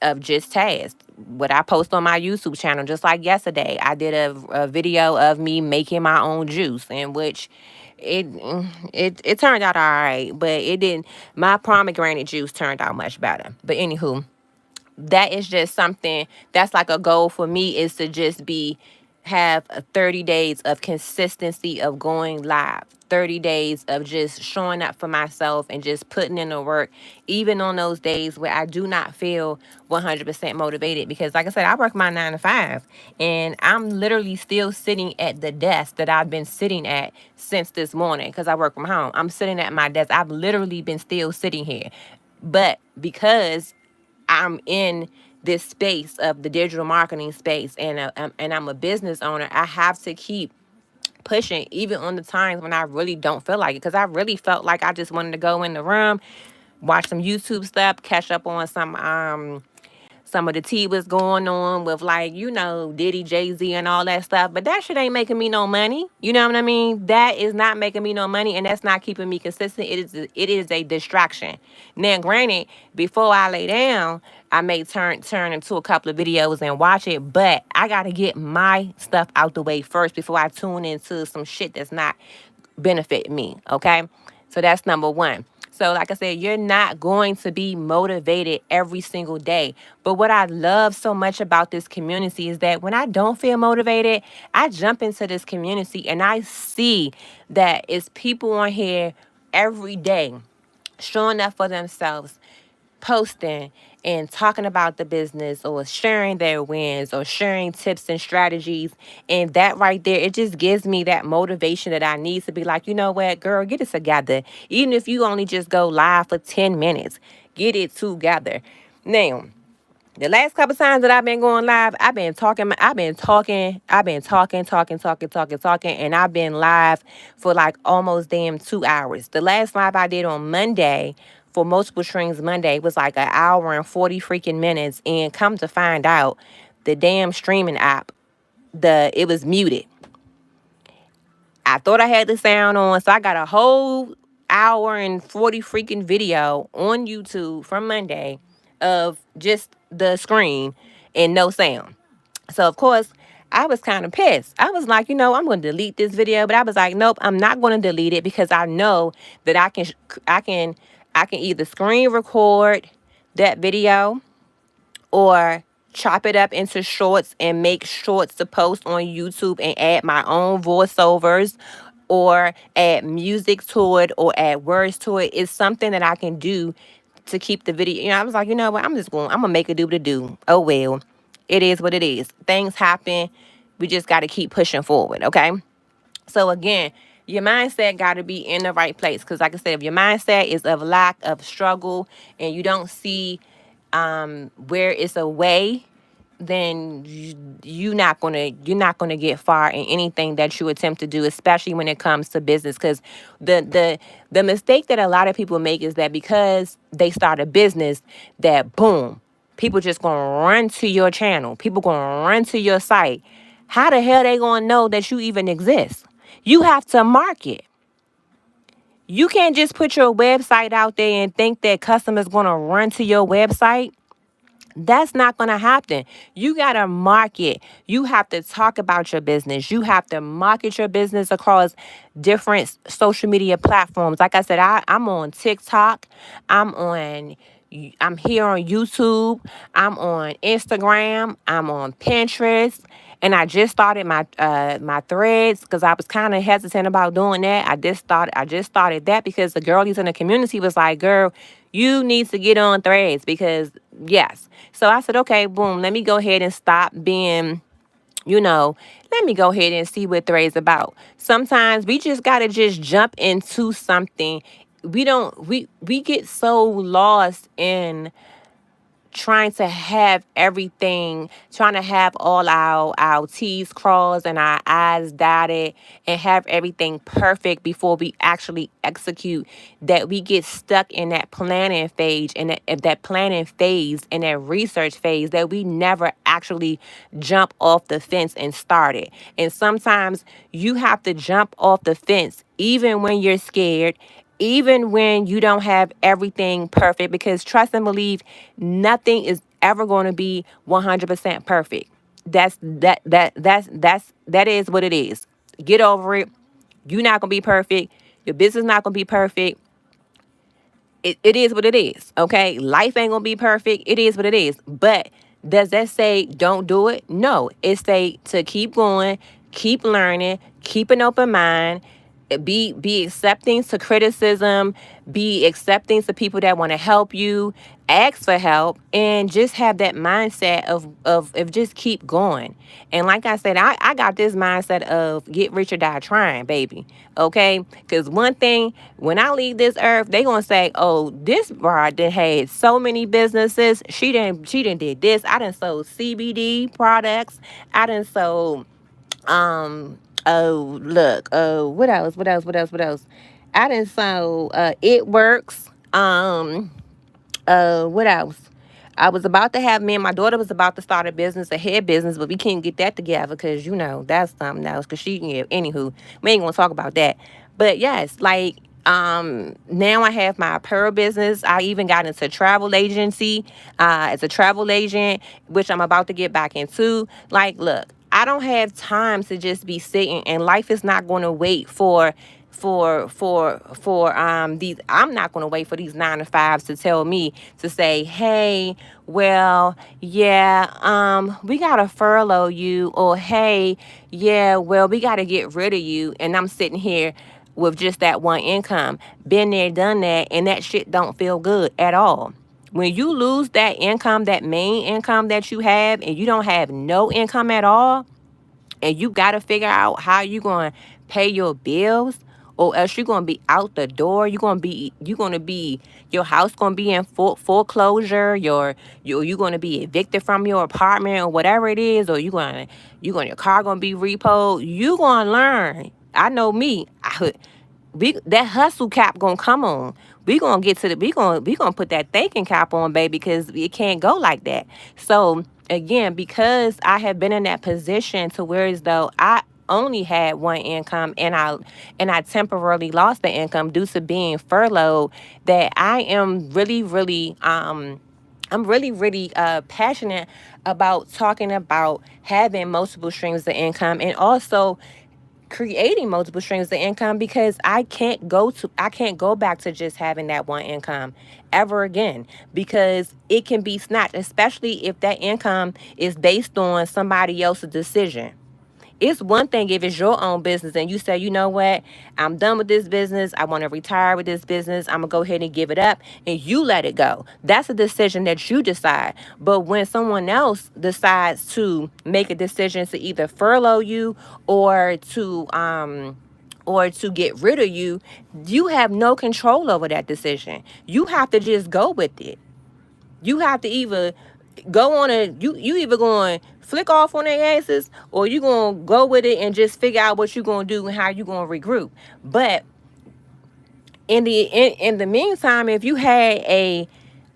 of just tasks. What I post on my YouTube channel, just like yesterday, I did a video of me making my own juice, in which it turned out all right, but it didn't. My pomegranate juice turned out much better. But anywho, that is just something that's like a goal for me, is to just be have 30 days of consistency of going live, 30 days of just showing up for myself and just putting in the work, even on those days where I do not feel 100% motivated. Because, like I said, I work my 9 to 5 and I'm literally still sitting at the desk that I've been sitting at since this morning because I work from home. I'm sitting at my desk. I've literally been still sitting here. But because I'm in this space of the digital marketing space and I'm a business owner, I have to keep pushing even on the times when I really don't feel like it, because I really felt like I just wanted to go in the room, watch some YouTube stuff, catch up on some of the tea was going on with, like, Diddy, Jay-Z and all that stuff. But that shit ain't making me no money. You know what I mean? That is not making me no money, and that's not keeping me consistent. It is a distraction. Now, granted, before I lay down, I may turn into a couple of videos and watch it, but I gotta get my stuff out the way first before I tune into some shit that's not benefit me. Okay. So that's number one. So, like I said, you're not going to be motivated every single day. But what I love so much about this community is that when I don't feel motivated, I jump into this community and I see that it's people on here every day showing up for themselves, posting and talking about the business or sharing their wins or sharing tips and strategies. And that right there, it just gives me that motivation that I need to be like, you know what, girl, get it together. Even if you only just go live for 10 minutes, get it together. Now, the last couple times that I've been going live, talking, and I've been live for like almost damn 2 hours. The last live I did on Monday for Multiple Streams Monday was like an hour and 40 freaking minutes. And come to find out, the damn streaming app, it was muted. I thought I had the sound on, so I got a whole hour and 40 freaking video on YouTube from Monday of just the screen and no sound. So, of course, I was kind of pissed. I was like, I'm going to delete this video, but I was like, nope, I'm not going to delete it because I know that I can I can either screen record that video or chop it up into shorts and make shorts to post on YouTube and add my own voiceovers or add music to it or add words to it. It's something that I can do to keep the video. I was like, you know what? I'm gonna make it do what it do. Oh well. It is what it is. Things happen. We just gotta keep pushing forward, okay? So again, your mindset got to be in the right place. Because like I said, if your mindset is of lack of struggle and you don't see where it's a way, then you're not gonna get far in anything that you attempt to do, especially when it comes to business. Because the mistake that a lot of people make is that because they start a business, that boom, people just gonna run to your channel, people gonna run to your site. How the hell they gonna know that you even exist? You have to market. You can't just put your website out there and think that customers gonna run to your website. That's not going to happen. You got to market. You have to talk about your business. You have to market your business across different social media platforms. Like I said, I'm on TikTok. I'm on I'm here on YouTube. I'm on Instagram. I'm on Pinterest. And I just started my threads because I was kind of hesitant about doing that. I just started that because the girlies in the community was like, girl, you need to get on threads because yes. So I said, okay, boom, let me go ahead and stop being, let me go ahead and see what threads about. Sometimes we just gotta just jump into something. We get so lost in trying to have everything, trying to have all our T's crossed and our I's dotted and have everything perfect before we actually execute, that we get stuck in that planning phase and that planning phase and that research phase, that we never actually jump off the fence and start it. And sometimes you have to jump off the fence even when you're scared, even when you don't have everything perfect, because trust and believe, nothing is ever going to be 100% perfect. That is what it is. Get over it. You're not going to be perfect. Your business not going to be perfect. It is what it is. Okay. Life ain't going to be perfect. It is what it is. But Does that say don't do it? No. It say to keep going, keep learning, keep an open mind, be accepting to criticism, be accepting to people that want to help you, ask for help, and just have that mindset of just keep going. And like I said, I got this mindset of get rich or die trying, baby. Okay? Because one thing, when I leave this earth, they gonna say, oh, this broad done had so many businesses. She done did this. I done sold CBD products. I done sold oh look, what else? I done sold it works. What else? I was about to have, me and my daughter was about to start a business, a hair business, but we can't get that together because that's something else. Cause yeah. Anywho, we ain't gonna talk about that. But yes, like now I have my apparel business. I even got into travel agency as a travel agent, which I'm about to get back into. Like, look, I don't have time to just be sitting, and life is not going to wait for these. I'm not going to wait for these 9 to 5s to tell me to say, hey, well, yeah, we got to furlough you, or hey, yeah, well, we got to get rid of you, and I'm sitting here with just that one income. Been there, done that, and that shit don't feel good at all. When you lose that income, that main income that you have, and you don't have no income at all, and you got to figure out how you going to pay your bills, or else you're going to be out the door. You're going to be your house going to be in foreclosure. You're going to be evicted from your apartment or whatever it is, or your car going to be repoed. You going to learn. I know me. That hustle cap gonna come on. We gonna get to the we gonna put that thinking cap on, baby, because it can't go like that. So again, because I have been in that position to where as though I only had one income, and I temporarily lost the income due to being furloughed, that I am really I'm really passionate about talking about having multiple streams of income, and also creating multiple streams of income, because I can't go back to just having that one income ever again, because it can be snatched, especially if that income is based on somebody else's decision. It's one thing if it's your own business and you say, you know what, I'm done with this business. I want to retire with this business. I'm going to go ahead and give it up, and you let it go. That's a decision that you decide. But when someone else decides to make a decision to either furlough you or to get rid of you, you have no control over that decision. You have to just go with it. You have to either go on a you either going to flick off on their asses, or you going to go with it and just figure out what you going to do and how you going to regroup. But in the meantime, if you had a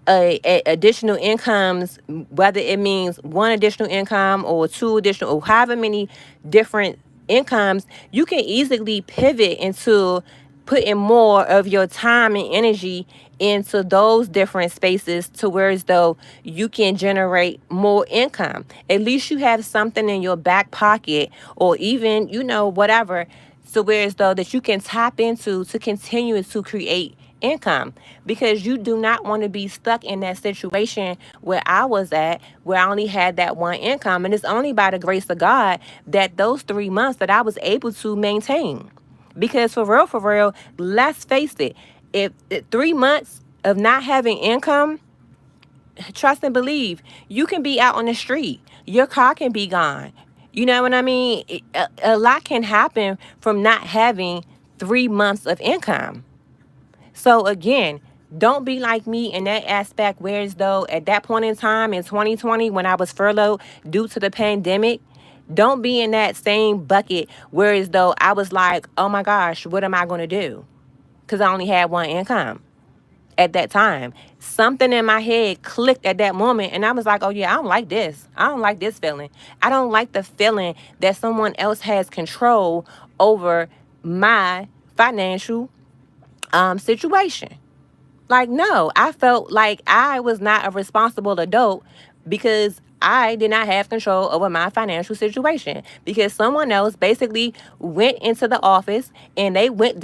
additional incomes, whether it means one additional income or two additional, or however many different incomes, you can easily pivot into putting more of your time and energy into those different spaces, to where as though you can generate more income. At least you have something in your back pocket, or even, whatever, so where as though that you can tap into to continue to create income, because you do not want to be stuck in that situation where I was at, where I only had that one income. And it's only by the grace of God that those 3 months that I was able to maintain. Because for real, let's face it, if 3 months of not having income, trust and believe, you can be out on the street. Your car can be gone. You know what I mean? A lot can happen from not having 3 months of income. So again, don't be like me in that aspect, whereas though at that point in time in 2020, when I was furloughed due to the pandemic, don't be in that same bucket, whereas though I was like, oh my gosh, what am I going to do? Because I only had one income at that time. Something in my head clicked at that moment, and I was like, oh yeah, I don't like this. I don't like this feeling. I don't like the feeling that someone else has control over my financial situation. Like, no, I felt like I was not a responsible adult because I did not have control over my financial situation, because someone else basically went into the office and they went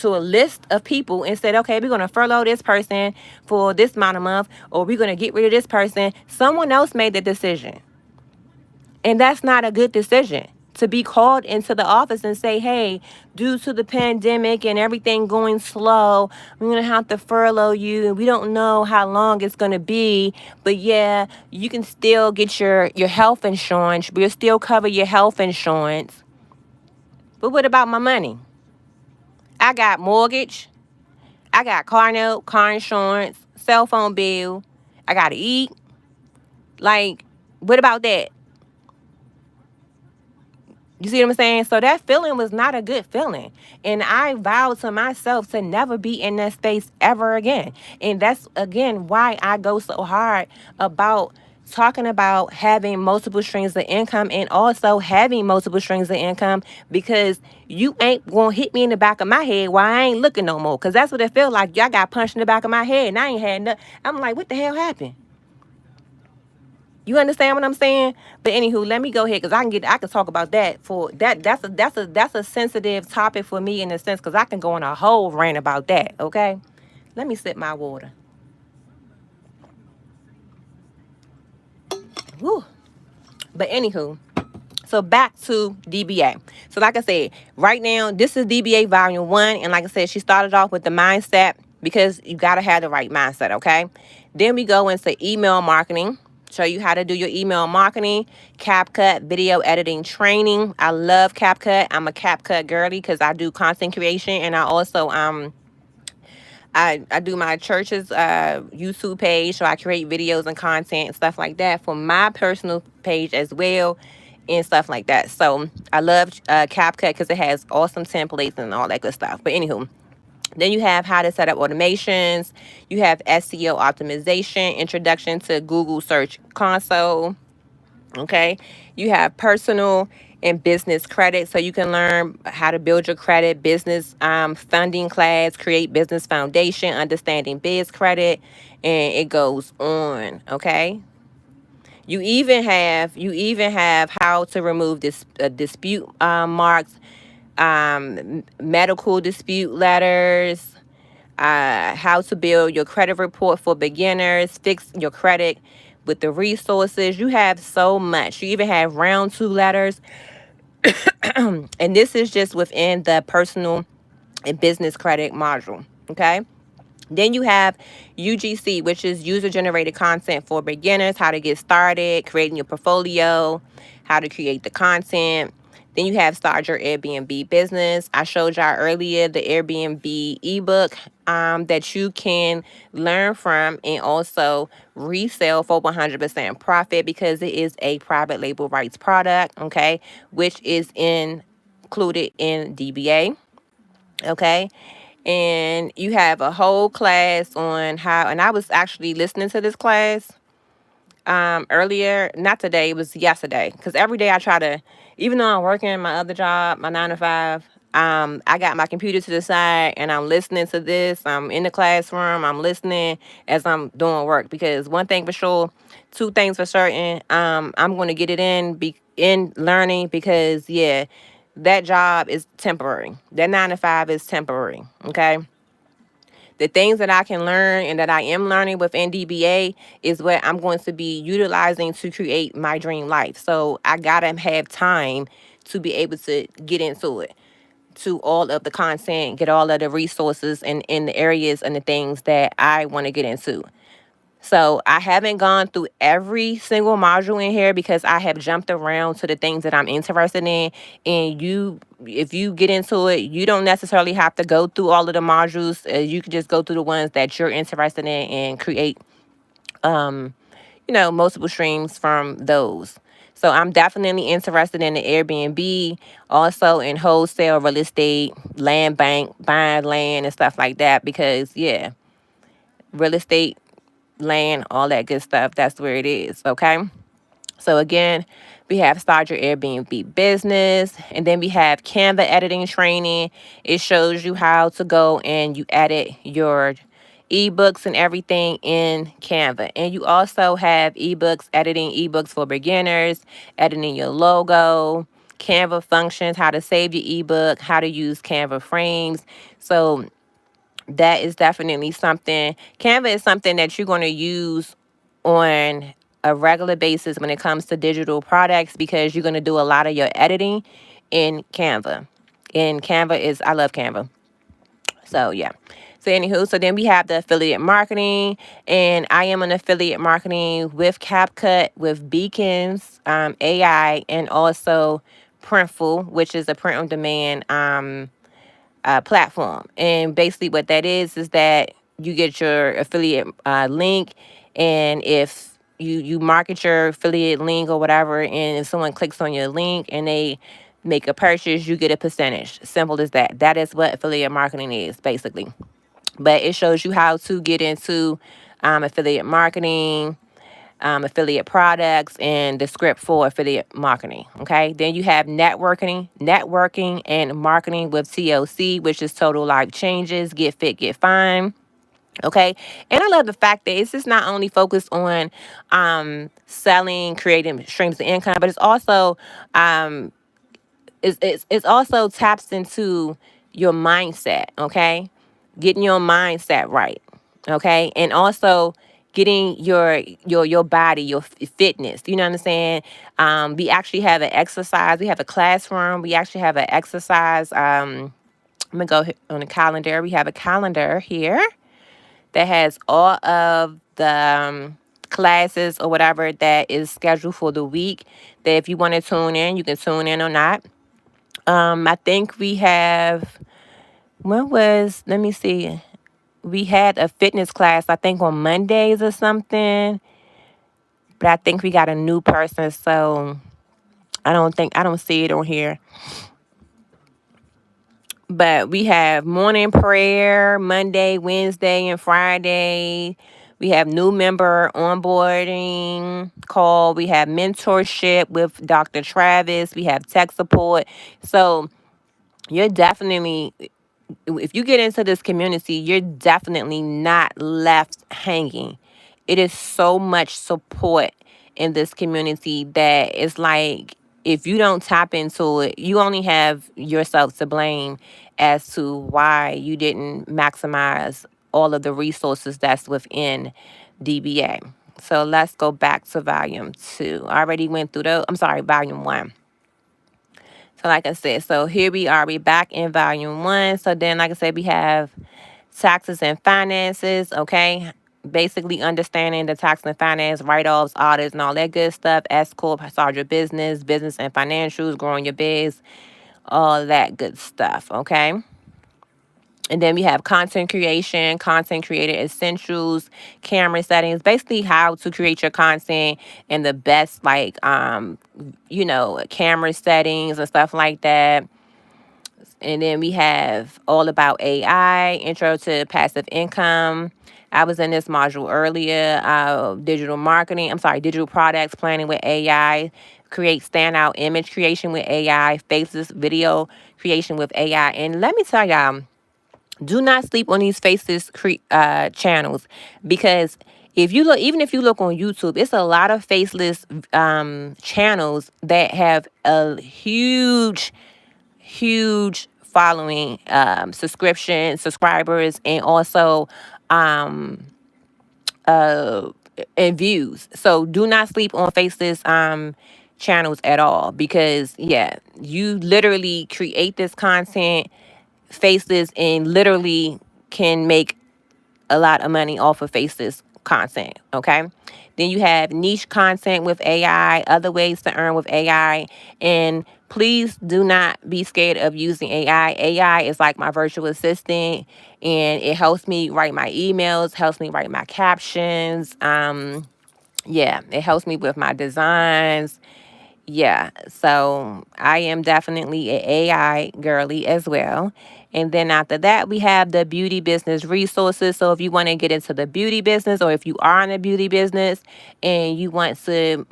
to a list of people and said, okay, we're going to furlough this person for this amount of month, or we're going to get rid of this person. Someone else made the decision. And that's not a good decision, to be called into the office and say, hey, due to the pandemic and everything going slow, we're going to have to furlough you. And we don't know how long it's going to be. But yeah, you can still get your health insurance. We'll still cover your health insurance. But what about my money? I got mortgage. I got car note, car insurance, cell phone bill. I got to eat. Like, what about that? You see what I'm saying? So that feeling was not a good feeling. And I vowed to myself to never be in that space ever again. And that's, again, why I go so hard about talking about having multiple streams of income and also having multiple streams of income, because you ain't going to hit me in the back of my head while I ain't looking no more. Because that's what it feels like. Y'all got punched in the back of my head and I ain't had nothing. I'm like, what the hell happened? You understand what I'm saying? But anywho, let me go ahead, because I can talk about that for that. That's a sensitive topic for me in a sense, because I can go on a whole rant about that. Okay, let me sip my water. Woo. But anywho, so back to DBA. So like I said, right now this is DBA Volume 1, and like I said, she started off with the mindset, because you gotta have the right mindset. Okay, then we go into email marketing. Show you how to do your email marketing, CapCut, video editing training. I love CapCut. I'm a CapCut girly because I do content creation, and I also I do my church's YouTube page, so I create videos and content and stuff like that for my personal page as well, and stuff like that. So I love CapCut because it has awesome templates and all that good stuff. But anywho, then you have how to set up automations. You have SEO optimization, introduction to Google Search Console. Okay. You have personal and business credit. So you can learn how to build your credit, business funding class, create business foundation, understanding biz credit, and it goes on. Okay. You even have how to remove this dispute marks, medical dispute letters, how to build your credit report for beginners, fix your credit with the resources. You have so much. You even have round 2 letters. And this is just within the personal and business credit module. Okay. Then you have UGC, which is user generated content for beginners, how to get started, creating your portfolio, how to create the content. Then you have start your Airbnb business. I showed y'all earlier the Airbnb ebook that you can learn from and also resell for 100% profit, because it is a private label rights product, okay, which is included in DBA. Okay. And you have a whole class on how, and I was actually listening to this class earlier, not today, it was yesterday, because every day I try to, even though I'm working my other job, my 9 to 5, I got my computer to the side and I'm listening to this. I'm in the classroom, I'm listening as I'm doing work, because one thing for sure, 2 things for certain, I'm going to get it in learning, because yeah, that job is temporary. That 9 to 5 is temporary. Okay. The things that I can learn and that I am learning within DBA is what I'm going to be utilizing to create my dream life. So I gotta have time to be able to get into it, to all of the content, get all of the resources and in the areas and the things that I want to get into. So I haven't gone through every single module in here, because I have jumped around to the things that I'm interested in. And if you get into it, you don't necessarily have to go through all of the modules. You can just go through the ones that you're interested in and create, multiple streams from those. So I'm definitely interested in the Airbnb, also in wholesale real estate, land bank, buying land and stuff like that, because yeah, real estate, land, all that good stuff. That's where it is. Okay. So again, we have start your Airbnb business, and then we have Canva editing training. It shows you how to go and you edit your ebooks and everything in Canva. And you also have ebooks, editing ebooks for beginners, editing your logo, Canva functions, how to save your ebook, how to use Canva frames. So that is definitely something. Canva is something that you're going to use on a regular basis when it comes to digital products, because you're going to do a lot of your editing in Canva. And Canva is, I love Canva. So yeah. So anywho, so then we have the affiliate marketing, and I am an affiliate marketing with CapCut, with Beacons, AI, and also Printful, which is a print on demand platform. And basically, what that is that you get your affiliate link, and if you market your affiliate link or whatever, and if someone clicks on your link and they make a purchase, you get a percentage. Simple as that. That is what affiliate marketing is, basically. But it shows you how to get into affiliate marketing, affiliate products, and the script for affiliate marketing. Okay. Then you have networking and marketing with TLC, which is total life changes, get fit, get fine. Okay. And I love the fact that it's just not only focused on selling, creating streams of income, but it's also it's also taps into your mindset. Okay. Getting your mindset right. Okay. And also getting your body, your fitness. You know what I'm saying? We actually have an exercise. We have a classroom. We actually have an exercise. I'm gonna go on the calendar. We have a calendar here that has all of the classes or whatever that is scheduled for the week. That if you want to tune in, you can tune in or not. I think we have, let me see. We had a fitness class, I think on Mondays or something, but I think we got a new person, so I don't see it on here. But we have morning prayer Monday, Wednesday, and Friday. We have new member onboarding call. We have mentorship with Dr. Travis. We have tech support. So you're definitely, if you get into this community, you're definitely not left hanging. It is so much support in this community that it's like, if you don't tap into it, you only have yourself to blame as to why you didn't maximize all of the resources that's within DBA. So let's go back to volume 2. I already went through volume 1. So like I said, so here we are. We back in volume 1. So then, like I said, we have taxes and finances, okay? Basically understanding the tax and finance, write-offs, audits, and all that good stuff. S Corp, start your business and financials, growing your biz, all that good stuff, okay? And then we have content creation, content creator essentials, camera settings, basically how to create your content and the best, like, camera settings and stuff like that. And then we have all about AI, intro to passive income. I was in this module earlier, digital products, planning with AI, create standout image creation with AI, faceless video creation with AI. And let me tell y'all, do not sleep on these faceless channels, because if you look, even if you look on YouTube, it's a lot of faceless channels that have a huge following, subscribers, and also um, uh, and views. So do not sleep on faceless channels at all, because yeah, you literally create this content faceless and literally can make a lot of money off of faceless content. Okay. Then you have niche content with AI, other ways to earn with AI. And please do not be scared of using AI. AI is like my virtual assistant, and it helps me write my emails, helps me write my captions. Yeah, it helps me with my designs. Yeah, so I am definitely an AI girly as well. And then after that, we have the beauty business resources. So if you want to get into the beauty business, or if you are in the beauty business and you want to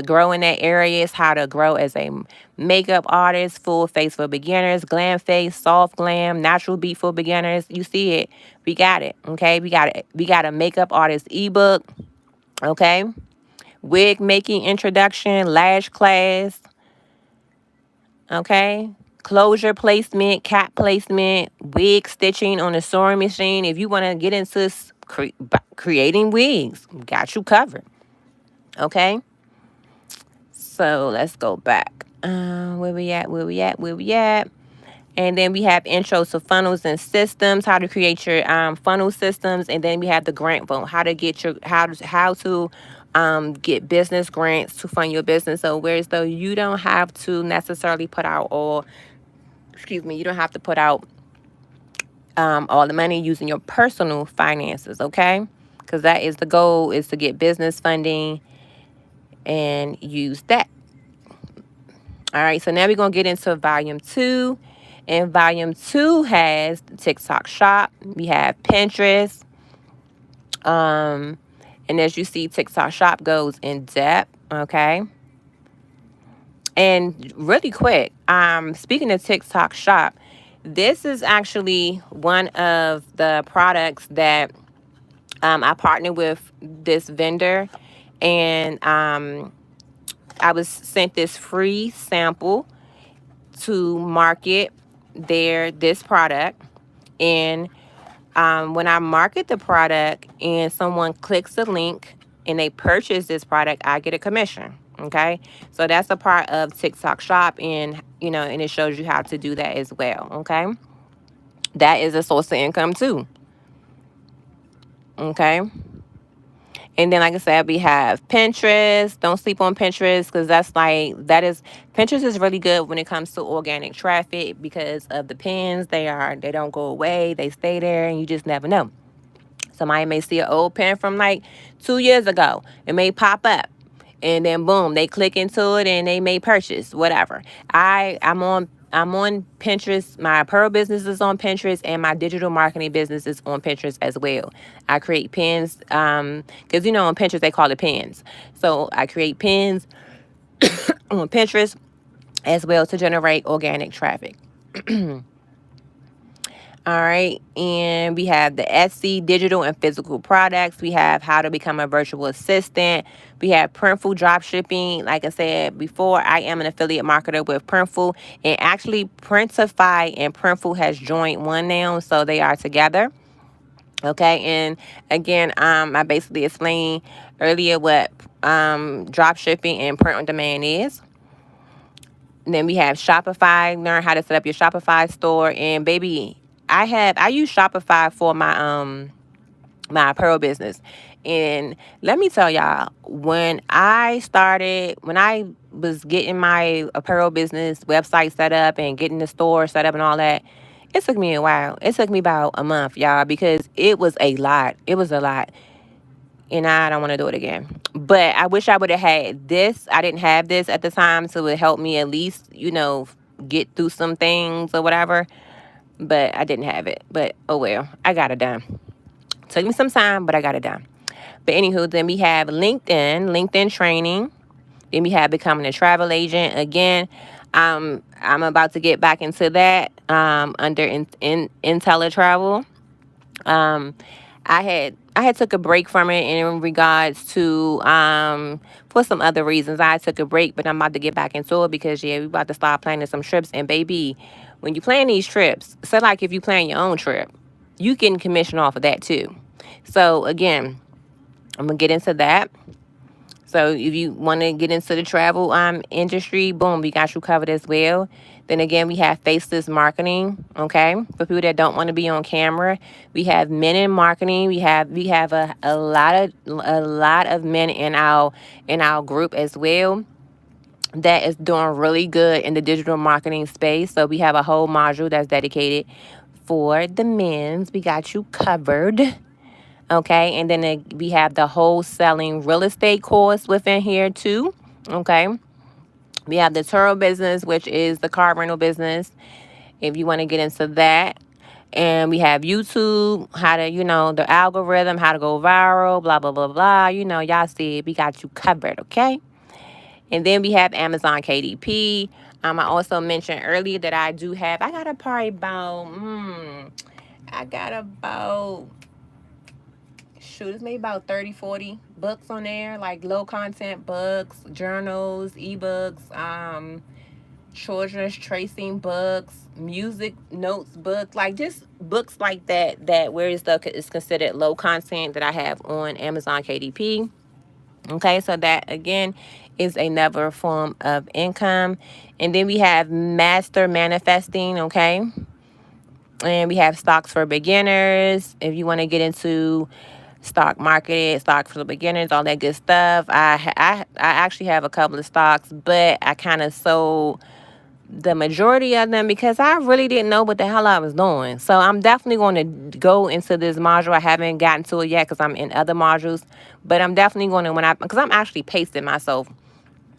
grow in that area, it's how to grow as a makeup artist, full face for beginners, glam face, soft glam, natural beat for beginners. You see it, we got it. Okay, we got it. We got a makeup artist ebook. Okay, wig making introduction, lash class, Okay. Closure placement, cap placement, wig stitching on a sewing machine. If you want to get into creating wigs, got you covered. Okay. So let's go back. Where we at? Where we at? Where we at? And then we have intros to funnels and systems, how to create your funnel systems. And then we have the grant vote, how to get your how to get business grants to fund your business. So whereas though you don't have to necessarily put out all, excuse me, you don't have to put out all the money using your personal finances, okay? Because that is the goal, is to get business funding and use that. All right, so now we're going to get into volume 2. And volume 2 has the TikTok shop. We have Pinterest. Um, and as you see, TikTok shop goes in depth, okay? And really quick, speaking of TikTok shop, this is actually one of the products that I partnered with this vendor, and I was sent this free sample to market this product. And when I market the product and someone clicks the link and they purchase this product, I get a commission. Okay, so that's a part of TikTok shop, and and it shows you how to do that as well. Okay, that is a source of income too. Okay. And then, like I said, we have Pinterest. Don't sleep on Pinterest, because Pinterest is really good when it comes to organic traffic because of the pins. They don't go away. They stay there, and you just never know. Somebody may see an old pin from like 2 years ago. It may pop up, and then boom, they click into it and they may purchase whatever. I'm on Pinterest. My apparel business is on Pinterest, and my digital marketing business is on Pinterest as well. I create pins, because on Pinterest they call it pins. So I create pins on Pinterest as well to generate organic traffic. All right. And we have the Etsy digital and physical products. We have how to become a virtual assistant. We have Printful drop shipping. Like I said before, I am an affiliate marketer with Printful. And actually, Printify and Printful has joined one now. So they are together. Okay. And again, I basically explained earlier what drop shipping and print on demand is. And then we have Shopify. Learn how to set up your Shopify store. And baby, I use Shopify for my apparel business. And let me tell y'all, when I was getting my apparel business website set up and getting the store set up and all that, it took me a while. It took me about a month, y'all, because it was a lot. It was a lot. And I don't want to do it again. But I wish I would have had this. I didn't have this at the time, so it helped me at least, get through some things or whatever. But I didn't have it. But oh well, I got it done. Took me some time, but I got it done. But anywho, then we have LinkedIn training. Then we have becoming a travel agent. Again, I'm about to get back into that under in IntelliTravel. Um, I had took a break from it in regards to for some other reasons. I took a break, but I'm about to get back into it because we about to start planning some trips. And baby, when you plan these trips, so like if you plan your own trip, you can commission off of that too. So again, I'm gonna get into that. So if you want to get into the travel industry, boom, we got you covered as well. Then again, we have faceless marketing. Okay, for people that don't want to be on camera, we have men in marketing. We have a lot of men in our group as well that is doing really good in the digital marketing space. So we have a whole module that's dedicated for the men's. We got you covered. Okay, and then we have the wholesaling real estate course within here too. Okay, we have the Turo business, which is the car rental business, if you want to get into that. And we have YouTube, how to, the algorithm, how to go viral, blah, blah, blah, blah. Y'all see it. We got you covered, okay? And then we have Amazon KDP. I also mentioned earlier that I got about, shoot, it's maybe about 30, 40 books on there, like low content books, journals, ebooks, children's tracing books, music notes books, like just books like that, that where is considered low content, that I have on Amazon KDP. Okay, so that again is another form of income. And then we have master manifesting, okay? And we have stocks for beginners. If you want to get into stock market, stock for the beginners, all that good stuff. I actually have a couple of stocks, but I kind of sold the majority of them because I really didn't know what the hell I was doing. So I'm definitely going to go into this module. I haven't gotten to it yet because I'm in other modules, but I'm definitely going to, because I'm actually pacing myself,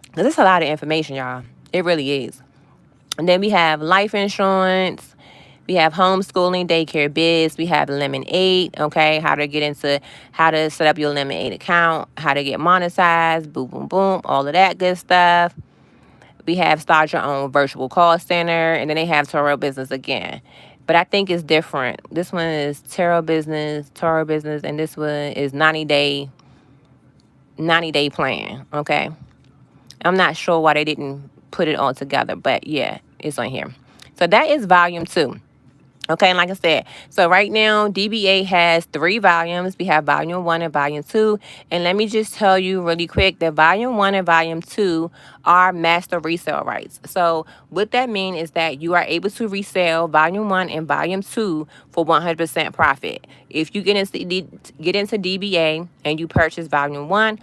because it's a lot of information, y'all. It really is. And then we have life insurance. We have homeschooling, daycare biz. We have Lemonade, okay? How to set up your Lemonade account, how to get monetized, boom, boom, boom, all of that good stuff. We have start your own virtual call center, and then they have Toro Business again. But I think it's different. This one is Toro Business, and this one is 90-day plan, okay? I'm not sure why they didn't put it all together, but yeah, it's on here. So that is volume 2. Okay, and like I said, so right now DBA has 3 volumes. We have volume 1 and volume 2. And let me just tell you really quick that volume 1 and volume 2 are master resale rights. So what that means is that you are able to resell volume 1 and volume 2 for 100% profit. If you get into DBA and you purchase volume 1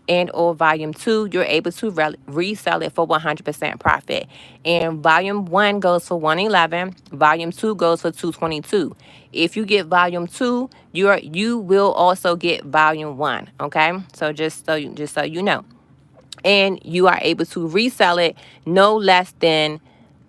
and or volume 2, you're able to resell it for 100% profit. And volume 1 goes for 111, volume 2 goes for 222. If you get volume 2, you will also get volume 1, okay? So just so you know. And you are able to resell it no less than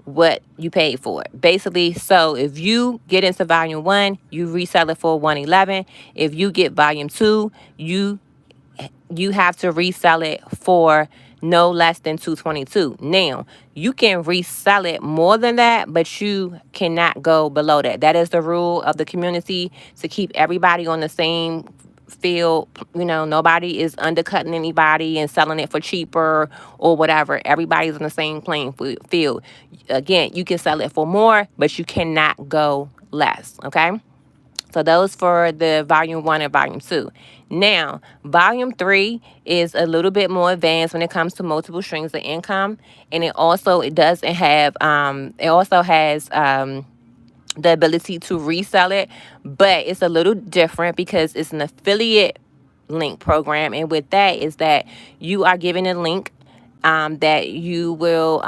what you paid for it. Basically, so if you get into volume 1, you resell it for 111. If you get volume 2, you have to resell it for no less than 222. Now, you can resell it more than that, but you cannot go below that. That is the rule of the community, to keep everybody on the same field. Nobody is undercutting anybody and selling it for cheaper or whatever. Everybody's on the same playing field. Again, you can sell it for more, but you cannot go less, okay? So those for the volume 1 and volume 2. Now, volume 3 is a little bit more advanced when it comes to multiple streams of income, and it also has the ability to resell it, but it's a little different because it's an affiliate link program. And with that is that you are given a link that you will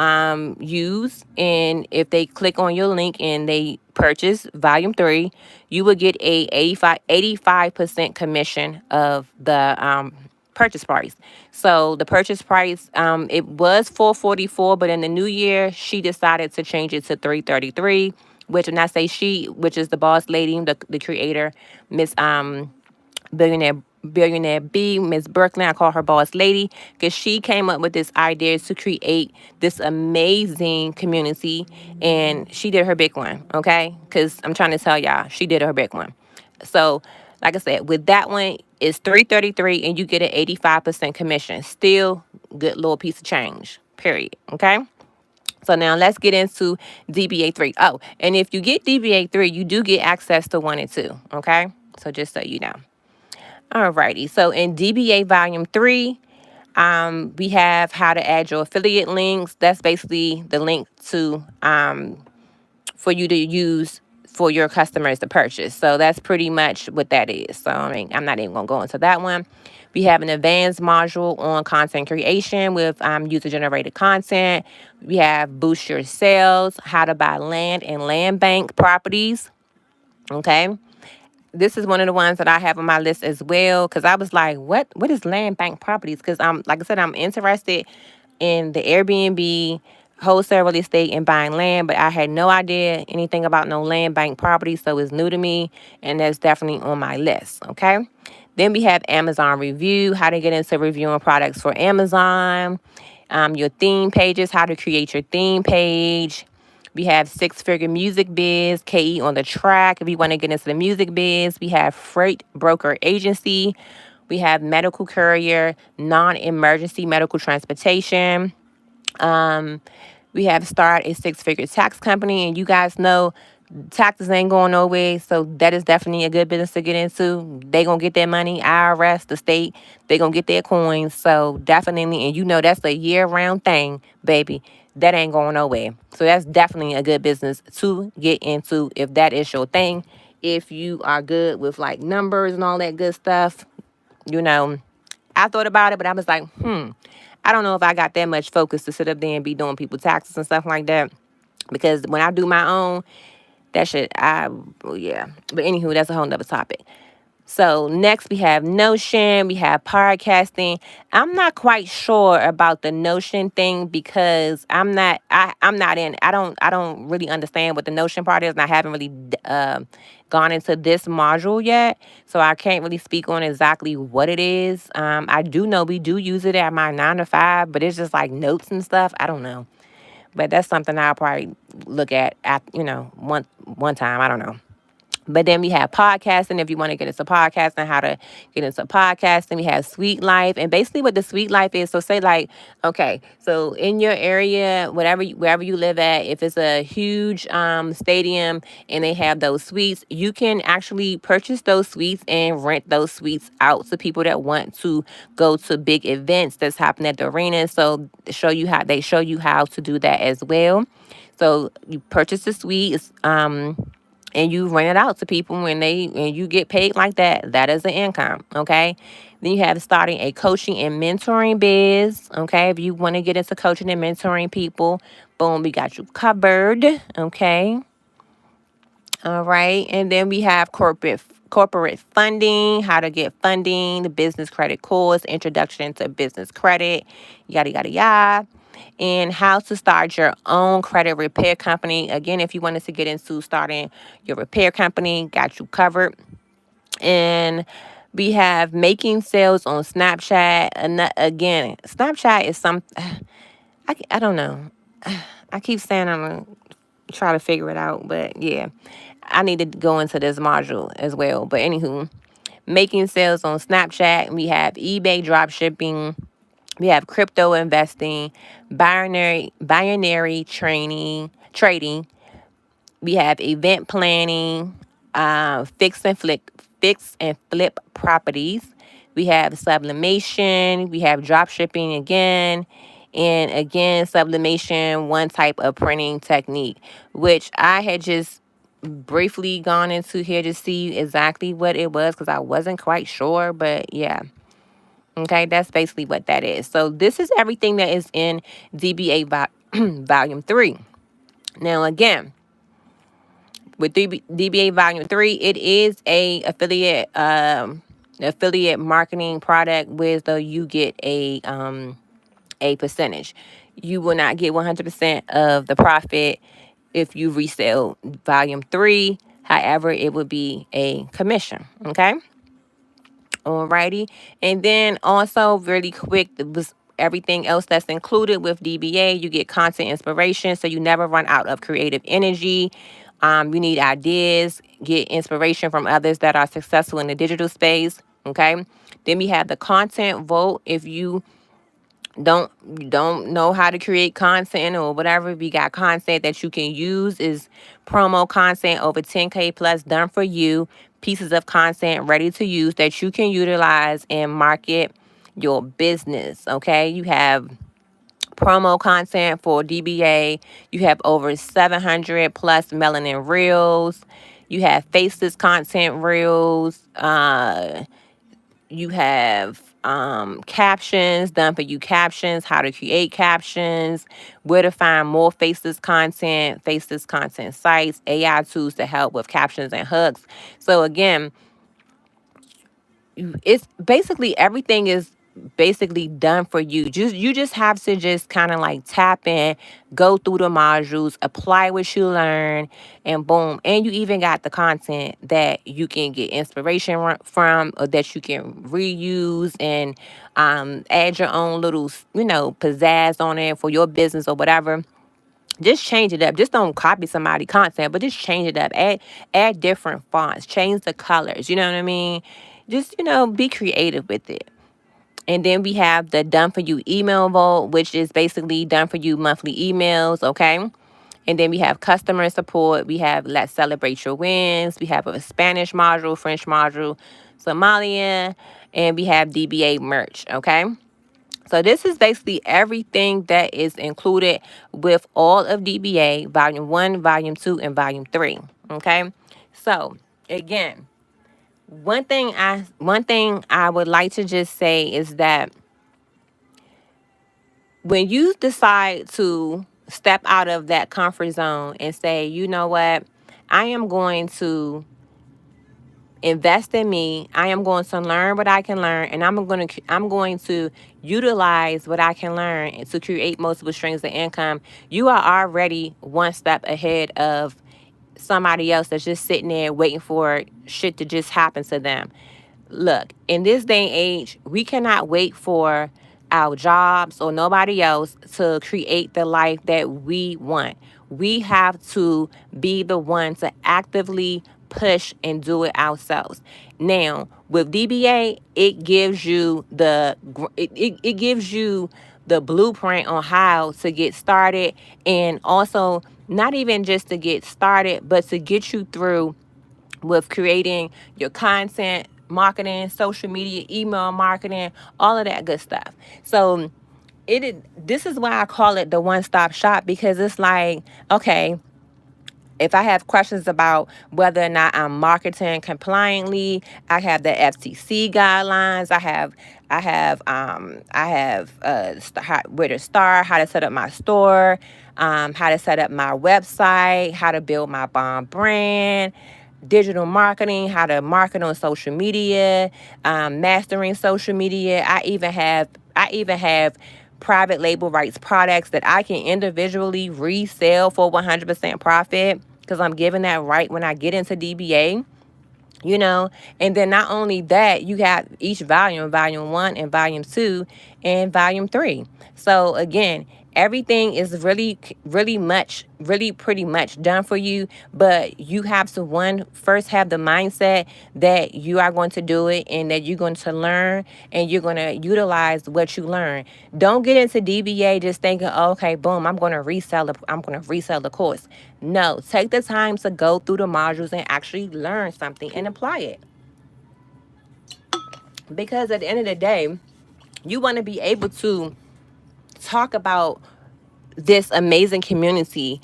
use, and if they click on your link and they purchase volume 3, you will get a 85% commission of the purchase price. So the purchase price, it was 444, but in the new year she decided to change it to 333, which, when I say she, which is the boss lady, the creator, Miss billionaire billionaire B, Miss Brooklyn. I call her boss lady because she came up with this idea to create this amazing community, and she did her big one, okay? Because I'm trying to tell y'all, she did her big one. So, like I said, with that one, it's 333, and you get an 85% commission. Still, good little piece of change. Period. Okay. So now let's get into DBA 3. Oh, and if you get DBA 3, you do get access to 1 and 2. Okay. So just so you know. Alrighty. So in DBA Volume 3, we have how to add your affiliate links. That's basically the link to for you to use for your customers to purchase. So that's pretty much what that is. So I mean, I'm not even gonna go into that one. We have an advanced module on content creation with user generated content. We have boost your sales, how to buy land and land bank properties. Okay. This is one of the ones that I have on my list as well, because I was like, what is land bank properties? Because like I said, I'm interested in the Airbnb, wholesale real estate, and buying land, but I had no idea anything about no land bank property, so it's new to me, and that's definitely on my list. Okay. Then we have Amazon review, how to get into reviewing products for Amazon. Your theme pages, how to create your theme page. We have Six Figure Music Biz, KE on the track. If you want to get into the music biz, we have Freight Broker Agency. We have Medical Courier, non-emergency medical transportation. We have start a six-figure tax company, and you guys know taxes ain't going nowhere, so that is definitely a good business to get into. They gonna get their money, IRS, the state, they gonna get their coins. So definitely, and you know that's a year-round thing, baby. That ain't going nowhere. So that's definitely a good business to get into if that is your thing. If you are good with like numbers and all that good stuff, you know. I thought about it, but I was like, I don't know if I got that much focus to sit up there and be doing people taxes and stuff like that. Because when I do my own, that shit, well, yeah. But anywho, that's a whole nother topic. So next we have Notion, we have podcasting. I'm not quite sure about the Notion thing because I'm not in. I don't really understand what the Notion part is, and I haven't really gone into this module yet, so I can't really speak on exactly what it is. I do know we do use it at my 9 to 5, but it's just like notes and stuff. I don't know, but that's something I'll probably look at one time. I don't know. But then we have podcasting. If you want to get into podcasting, how to get into podcasting, we have Sweet Life. And basically what the Sweet Life is, so say like, okay, so in your area, wherever you live at, if it's a huge stadium and they have those suites, you can actually purchase those suites and rent those suites out to people that want to go to big events that's happening at the arena. So they show you how to do that as well. So you purchase the suite. And you rent it out to people and you get paid like that. That is an income, okay? Then you have starting a coaching and mentoring biz, okay? If you want to get into coaching and mentoring people, boom, we got you covered, okay? All right, and then we have corporate funding, how to get funding, the business credit course, introduction to business credit, yada yada yada, and how to start your own credit repair company. Again, if you wanted to get into starting your repair company, got you covered. And we have making sales on Snapchat. And again, Snapchat is I don't know. I keep saying I'm gonna try to figure it out, but yeah, I need to go into this module as well. But anywho, making sales on Snapchat. We have eBay drop shipping. We have crypto investing, binary trading. We have event planning, fix and flip properties. We have sublimation. We have drop shipping again. And again, sublimation, one type of printing technique, which I had just briefly gone into here to see exactly what it was because I wasn't quite sure. But yeah, okay, that's basically what that is. So this is everything that is in DBA Volume 3. Now, again, with DBA Volume 3, it is a affiliate marketing product where though you get a percentage. You will not get 100% of the profit if you resell Volume 3. However, it would be a commission, okay? Alrighty. And then also really quick, was everything else that's included with DBA. You get content inspiration, so you never run out of creative energy. You need ideas, get inspiration from others that are successful in the digital space. Okay. Then we have the content vote. If you don't know how to create content or whatever, we got content that you can use is promo content over 10K plus done for you, pieces of content ready to use that you can utilize and market your business. Okay, you have promo content for DBA. You have over 700 plus melanin reels. You have faceless content reels. You have captions, done for you captions, how to create captions, where to find more faceless content sites, AI tools to help with captions and hooks. So again, it's basically everything is basically done for you. You just have to just kind of like tap in, go through the modules, apply what you learn, and boom. And you even got the content that you can get inspiration from, or that you can reuse and add your own little, pizzazz on it for your business or whatever. Just change it up. Just don't copy somebody content, but just change it up. Add different fonts. Change the colors. You know what I mean? Just be creative with it. And then we have the done for you email vault, which is basically done for you monthly emails, okay? And then we have customer support. We have let's celebrate your wins. We have a Spanish module, French module, Somalia, and we have DBA merch, okay? So this is basically everything that is included with all of DBA, volume 1, volume 2, and volume 3, okay? So, again, one thing I would like to just say is that when you decide to step out of that comfort zone and say, you know what, I am going to invest in me. I am going to learn what I can learn, and I'm going to utilize what I can learn to create multiple streams of income. You are already one step ahead of somebody else that's just sitting there waiting for shit to just happen to them. Look, in this day and age, we cannot wait for our jobs or nobody else to create the life that we want. We have to be the one to actively push and do it ourselves. Now, with DBA, it gives you it gives you the blueprint on how to get started, and also not even just to get started, but to get you through with creating your content, marketing, social media, email marketing, all of that good stuff. So this is why I call it the one-stop shop, because it's like, okay, if I have questions about whether or not I'm marketing compliantly, I have the FTC guidelines. Where to start, how to set up my store, how to set up my website, how to build my bomb brand, digital marketing, how to market on social media, mastering social media. I even have private label rights products that I can individually resell for 100% profit, because I'm giving that right when I get into DBA. And then not only that, you have each volume 1 and volume 2 and volume 3. So again, everything is really pretty much done for you, but you have to first have the mindset that you are going to do it, and that you're going to learn, and you're going to utilize what you learn. Don't get into DBA just thinking, oh, okay, boom, I'm going to resell the course. No, take the time to go through the modules and actually learn something and apply it. Because at the end of the day, you want to be able to talk about this amazing community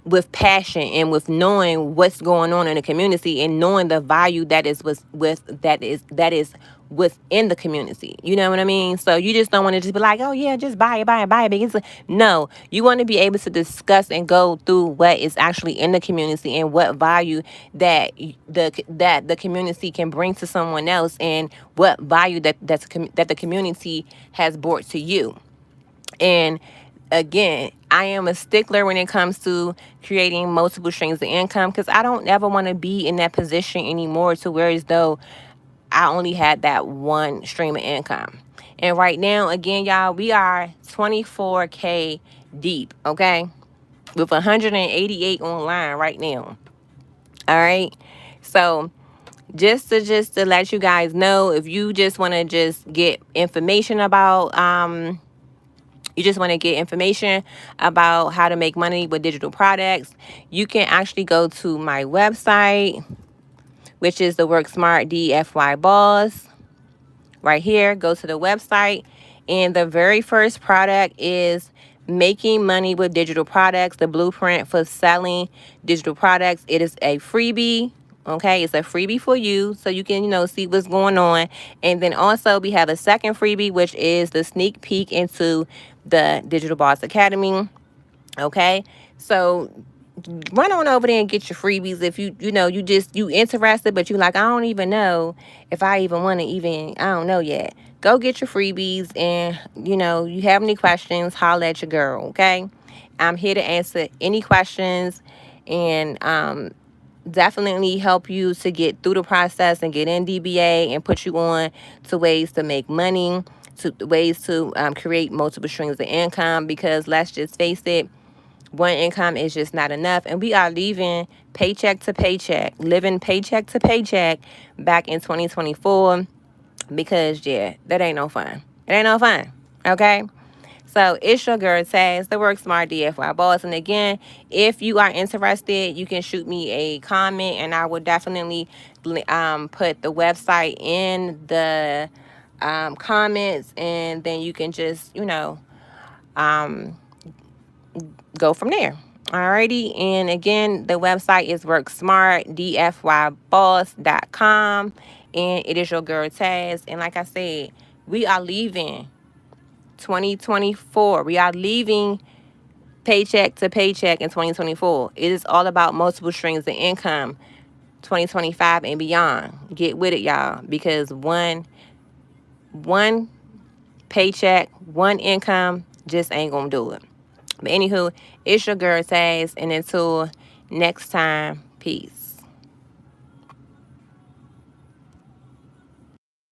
with passion, and with knowing what's going on in the community, and knowing the value that is that is within the community. You know what I mean? So you just don't want to just be like, oh yeah, just buy it. Because no, you want to be able to discuss and go through what is actually in the community, and what value that the community can bring to someone else, and what value that the community has brought to you. And again, I am a stickler when it comes to creating multiple streams of income, because I don't ever want to be in that position anymore, to where as though I only had that one stream of income. And right now, again, y'all, we are 24K deep, okay? With 188 online right now. All right. So just to let you guys know, if you just want to just get information about how to make money with digital products, you can actually go to my website, which is the Work Smart DFY Boss. Right here, go to the website, and the very first product is making money with digital products, the blueprint for selling digital products. It is a freebie. Okay, it's a freebie for you, so you can, see what's going on. And then also we have a second freebie, which is the sneak peek into the Digital Boss Academy. Okay, so run on over there and get your freebies. If you interested, but you like, I don't even know if I even want to, I don't know yet. Go get your freebies, and you have any questions, holler at your girl. Okay, I'm here to answer any questions, and definitely help you to get through the process and get in DBA, and put you on to ways to make money, to ways to create multiple streams of income. Because let's just face it, one income is just not enough, and we are living paycheck to paycheck back in 2024. because yeah, that ain't no fun. It ain't no fun. Okay. So it's your girl Taz, the Work Smart DFY boss. And again, if you are interested, you can shoot me a comment, and I will definitely put the website in the comments, and then you can just um, go from there. Alrighty, and again, the website is worksmartdfyboss.com, and it is your girl Taz. And like I said, we are leaving 2024. We are leaving paycheck to paycheck in 2024. It is all about multiple streams of income 2025 and beyond. Get with it, y'all, because one paycheck, one income just ain't gonna do it. But anywho, it's your girl Taz, and until next time, peace.